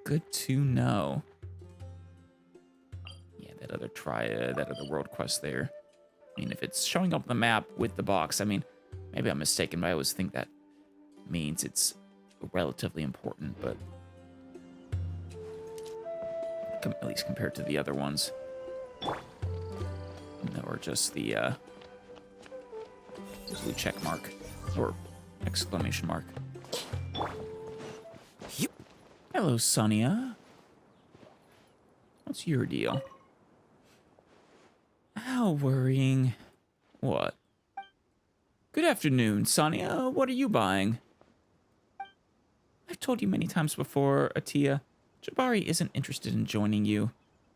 Good to know. Yeah, that other world quest there. I mean, if it's showing up on the map with the box, I mean, maybe I'm mistaken, but I always think that means it's relatively important, but at least compared to the other ones. Or just the blue check mark. Or exclamation mark. Hello, Sonia. What's your deal? How worrying. What? Good afternoon, Sonia. What are you buying? I've told you many times before, Atia, Jabari isn't interested in joining you,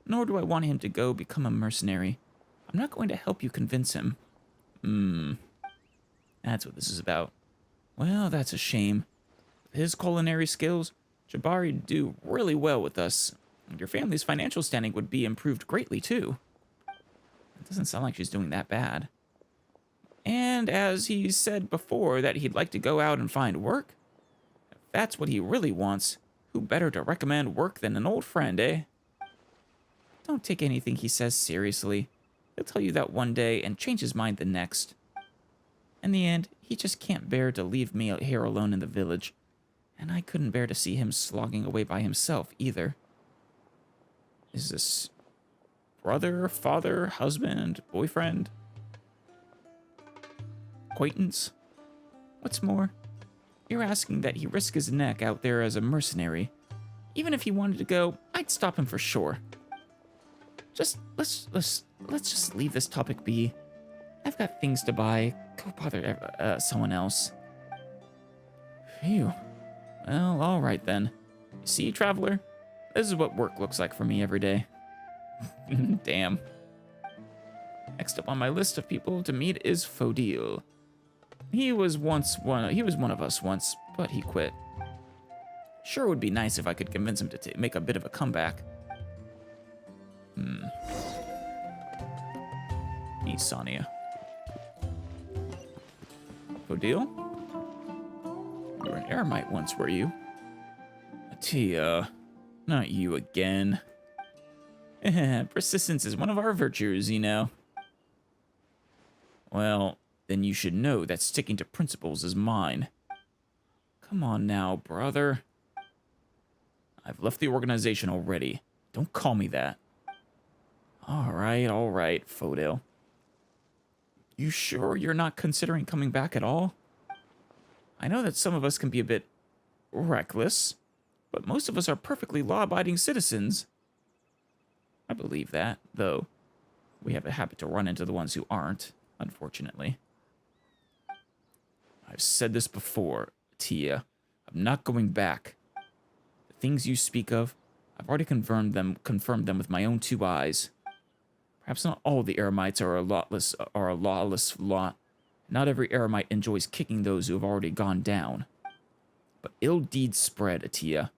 nor do I want him to go become a mercenary. I'm not going to help you convince him. That's what this is about. Well, that's a shame. With his culinary skills, Jabari'd do really well with us. And your family's financial standing would be improved greatly, too. It doesn't sound like she's doing that bad. And as he said before that he'd like to go out and find work, if that's what he really wants, who better to recommend work than an old friend, eh? Don't take anything he says seriously. He'll tell you that one day and change his mind the next. In the end, he just can't bear to leave me out here alone in the village. And I couldn't bear to see him slogging away by himself either. Is this brother, father, husband, boyfriend? Acquaintance? What's more, you're asking that he risk his neck out there as a mercenary. Even if he wanted to go, I'd stop him for sure. Let's just leave this topic be. I've got things to buy. Go bother someone else. Phew. Well, all right then. You see, traveler, this is what work looks like for me every day. Damn. Next up on my list of people to meet is Fodil. He was one of us once, but he quit. Sure would be nice if I could convince him to make a bit of a comeback. Meet Sonia. Fodil? You were an eremite once, were you? Tia, not you again. Persistence is one of our virtues, you know. Well, then you should know that sticking to principles is mine. Come on now, brother. I've left the organization already. Don't call me that. All right, Fodil. You sure you're not considering coming back at all? I know that some of us can be a bit reckless, but most of us are perfectly law-abiding citizens. I believe that, though we have a habit to run into the ones who aren't, unfortunately. I've said this before, Tia. I'm not going back. The things you speak of, I've already confirmed them with my own two eyes. Perhaps not all the eremites are a lawless lot. Not every eremite enjoys kicking those who have already gone down. But ill deeds spread, Atia.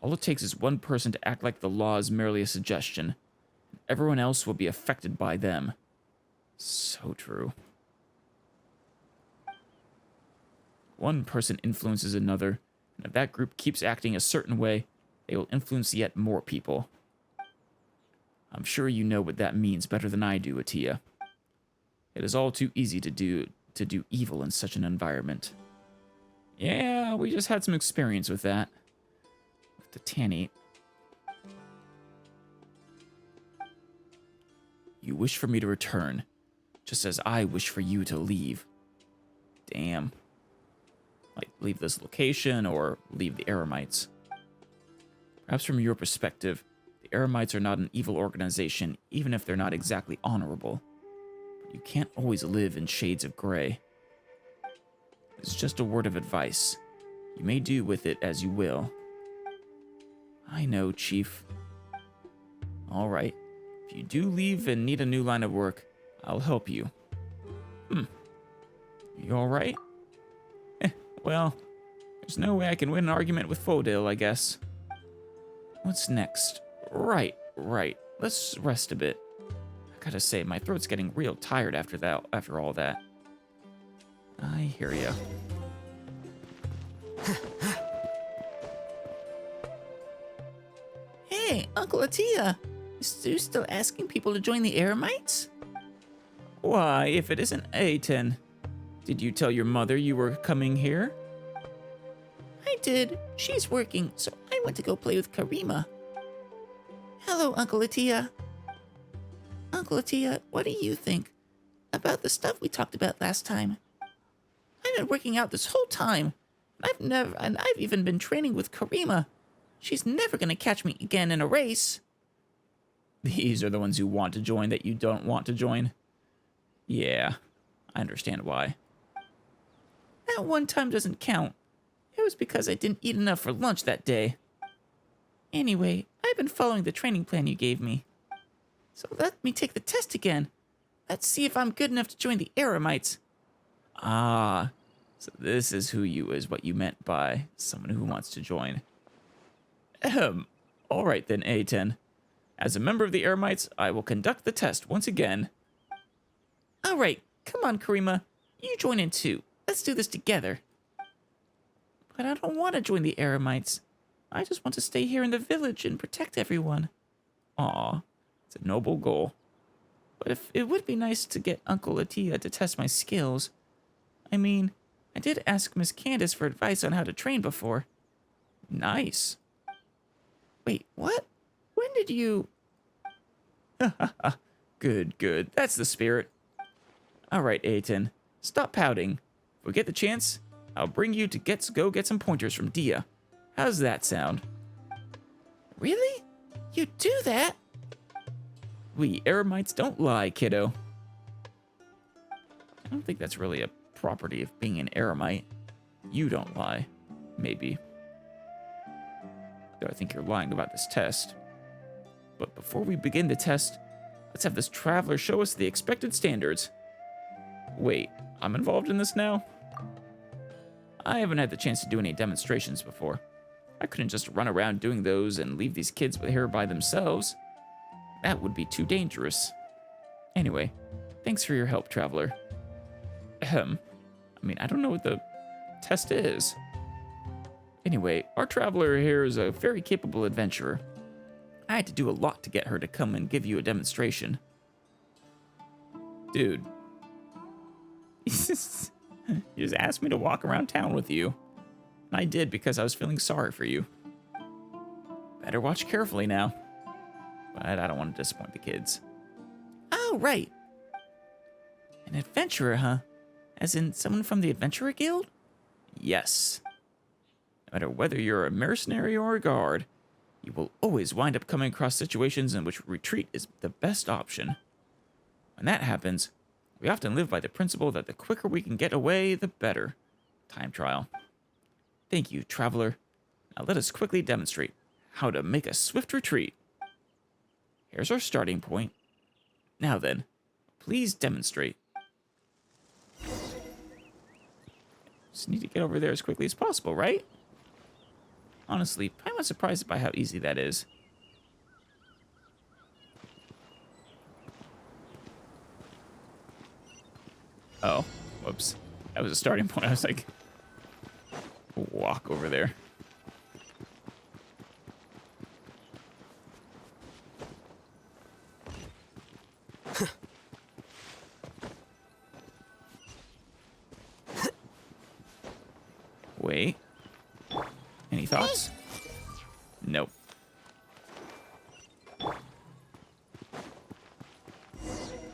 All it takes is one person to act like the law is merely a suggestion. Everyone else will be affected by them. So true. One person influences another, and if that group keeps acting a certain way, they will influence yet more people. I'm sure you know what that means better than I do, Atia. It is all too easy to do evil in such an environment. Yeah, we just had some experience with that. With the Tanny. You wish for me to return, just as I wish for you to leave. Damn. Like, leave this location or leave the eremites. Perhaps from your perspective, the eremites are not an evil organization, even if they're not exactly honorable. But you can't always live in shades of gray. It's just a word of advice. You may do with it as you will. I know, Chief. All right. If you do leave and need a new line of work, I'll help you. You all right? Well, there's no way I can win an argument with Fodil, I guess. What's next? Right. Let's rest a bit. I gotta say, my throat's getting real tired after all that. I hear ya. Hey, Uncle Atia, is you still asking people to join the eremites? Why, if it isn't Aten. Did you tell your mother you were coming here? I did. She's working, so I went to go play with Karima. Hello, Uncle Atia. Uncle Atia, what do you think about the stuff we talked about last time? I've been working out this whole time. I've even been training with Karima. She's never gonna catch me again in a race. These are the ones who want to join that you don't want to join. Yeah, I understand why. That one time doesn't count. It was because I didn't eat enough for lunch that day. Anyway, I've been following the training plan you gave me. So let me take the test again. Let's see if I'm good enough to join the Eremites. Ah, so this is what you meant by someone who wants to join. All right then, A10. As a member of the Eremites, I will conduct the test once again. All right, come on, Karima. You join in too. Let's do this together. But I don't want to join the Eremites. I just want to stay here in the village and protect everyone. Aw, it's a noble goal. But if it would be nice to get Uncle Atia to test my skills. I mean, I did ask Miss Candace for advice on how to train before. Nice. Wait, what? When did you... Good. That's the spirit. All right, Aten. Stop pouting. If we get the chance, I'll bring you to go get some pointers from Dia. How's that sound? Really? You do that? We Eremites don't lie, kiddo. I don't think that's really a property of being an Eremite. You don't lie. Maybe. Though I think you're lying about this test. But before we begin the test, let's have this traveler show us the expected standards. Wait, I'm involved in this now? I haven't had the chance to do any demonstrations before. I couldn't just run around doing those and leave these kids here by themselves. That would be too dangerous. Anyway, thanks for your help, traveler. I don't know what the test is. Anyway, our traveler here is a very capable adventurer. I had to do a lot to get her to come and give you a demonstration. Dude. You just asked me to walk around town with you. And I did because I was feeling sorry for you. Better watch carefully now. But I don't want to disappoint the kids. Oh, right. An adventurer, huh? As in someone from the Adventurer Guild? Yes. No matter whether you're a mercenary or a guard, you will always wind up coming across situations in which retreat is the best option. When that happens, we often live by the principle that the quicker we can get away, the better. Time trial. Thank you, traveler. Now let us quickly demonstrate how to make a swift retreat. Here's our starting point. Now then, please demonstrate. Just need to get over there as quickly as possible, right? Honestly, I'm surprised by how easy that is. Oh, whoops. That was a starting point. I was like, walk over there. Wait. Any thoughts? Nope.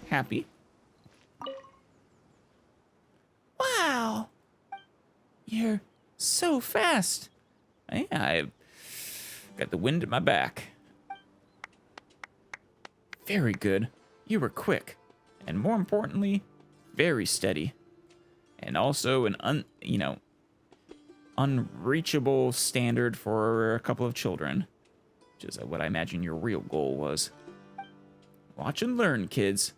Happy? Wow. You're so fast. Yeah, I've got the wind at my back. Very good. You were quick. And more importantly, very steady. And also an unreachable standard for a couple of children. Which is what I imagine your real goal was. Watch and learn, kids.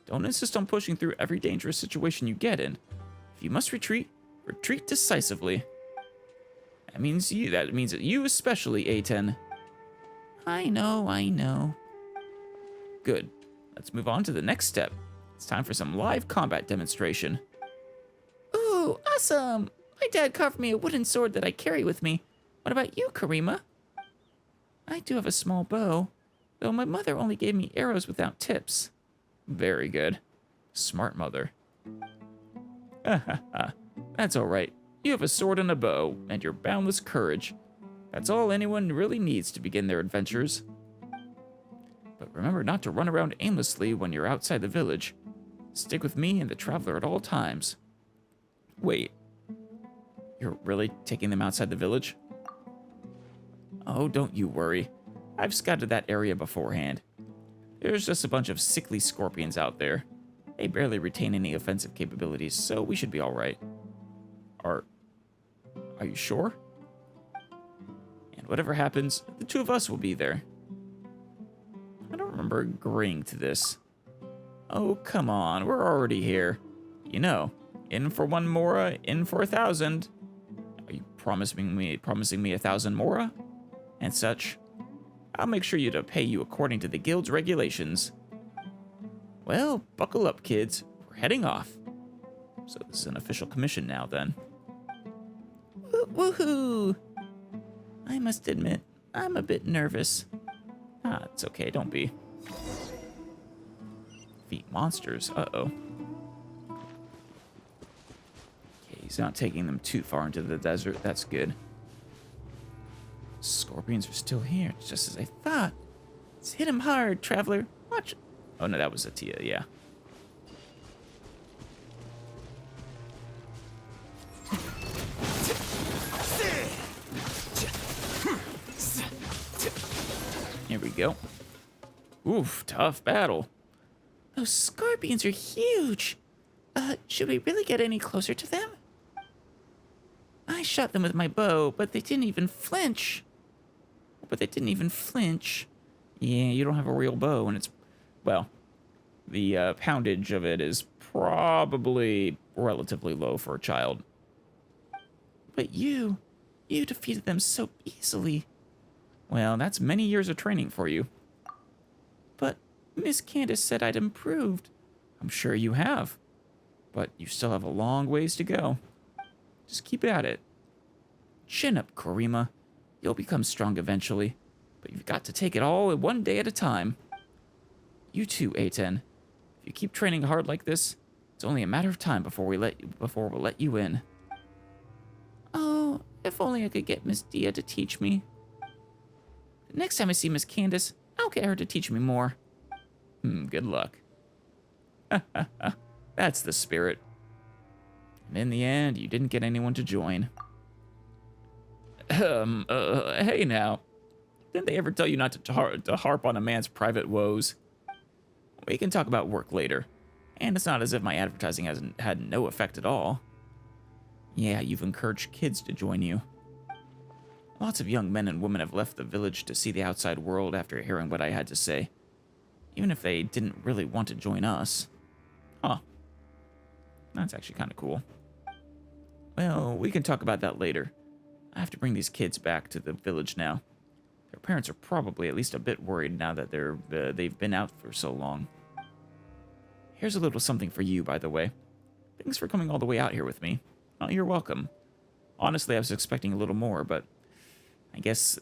Don't insist on pushing through every dangerous situation you get in. If you must retreat, retreat decisively. That means that you especially, A10. I know. Good. Let's move on to the next step. It's time for some live combat demonstration. Ooh, awesome. My dad carved me a wooden sword that I carry with me. What about you, Karima? I do have a small bow, though my mother only gave me arrows without tips. Very good. Smart mother. That's all right. You have a sword and a bow, and your boundless courage. That's all anyone really needs to begin their adventures. But Remember not to run around aimlessly when you're outside the village. Stick with me and the traveler at all times. Wait. You're really taking them outside the village? Oh, don't you worry. I've scouted that area beforehand. There's just a bunch of sickly scorpions out there. They barely retain any offensive capabilities, so we should be alright. Are you sure? And whatever happens, the two of us will be there. I don't remember agreeing to this. Oh, come on, we're already here. You know, in for 1 mora, in for 1,000. Are you promising me 1,000 mora? And such. I'll make sure to pay you according to the guild's regulations. Well, buckle up, kids. We're heading off. So this is an official commission now, then. Woohoo! I must admit, I'm a bit nervous. Ah, it's okay, don't be. Feet monsters, uh-oh. Okay, he's not taking them too far into the desert, that's good. Scorpions are still here, just as I thought. Let's hit him hard, traveler. Watch. Oh no, that was Atia, yeah. Here we go. Oof, tough battle. Those scorpions are huge. Should we really get any closer to them? I shot them with my bow, but they didn't even flinch. Yeah, you don't have a real bow, and it's, well, the poundage of it is probably relatively low for a child. But you defeated them so easily. Well, that's many years of training for you. But Miss Candace said I'd improved. I'm sure you have. But you still have a long ways to go. Just keep at it. Chin up, Korima. You'll become strong eventually. But you've got to take it all one day at a time. You too, A10. If you keep training hard like this, it's only a matter of time before we'll let you in. Oh, if only I could get Miss Dia to teach me. The next time I see Miss Candace, I'll get her to teach me more. Good luck. That's the spirit. And in the end, you didn't get anyone to join. Hey now. Didn't they ever tell you not to harp on a man's private woes? We can talk about work later. And it's not as if my advertising hasn't had no effect at all. Yeah, you've encouraged kids to join you. Lots of young men and women have left the village to see the outside world after hearing what I had to say. Even if they didn't really want to join us. Huh. That's actually kind of cool. Well, we can talk about that later. I have to bring these kids back to the village now. Their parents are probably at least a bit worried now that they've been out for so long. Here's a little something for you, by the way. Thanks for coming all the way out here with me. Oh, you're welcome. Honestly, I was expecting a little more, but I guess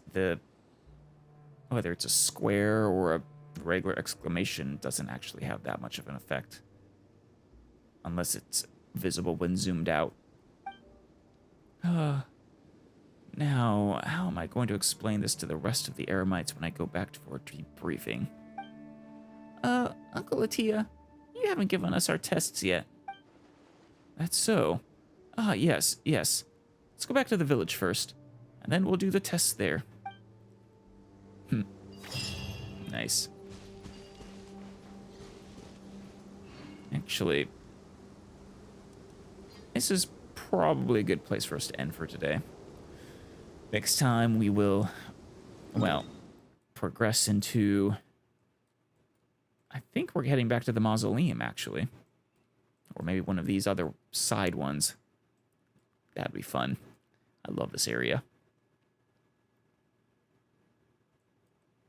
whether it's a square or a regular exclamation doesn't actually have that much of an effect. Unless it's visible when zoomed out. Now, how am I going to explain this to the rest of the Eremites when I go back for a debriefing? Uncle Atia, you haven't given us our tests yet. That's so. Yes. Let's go back to the village first, and then we'll do the tests there. Nice. Actually, this is probably a good place for us to end for today. Next time we will, well, progress into, I think we're heading back to the mausoleum, actually. Or maybe one of these other side ones. That'd be fun. I love this area.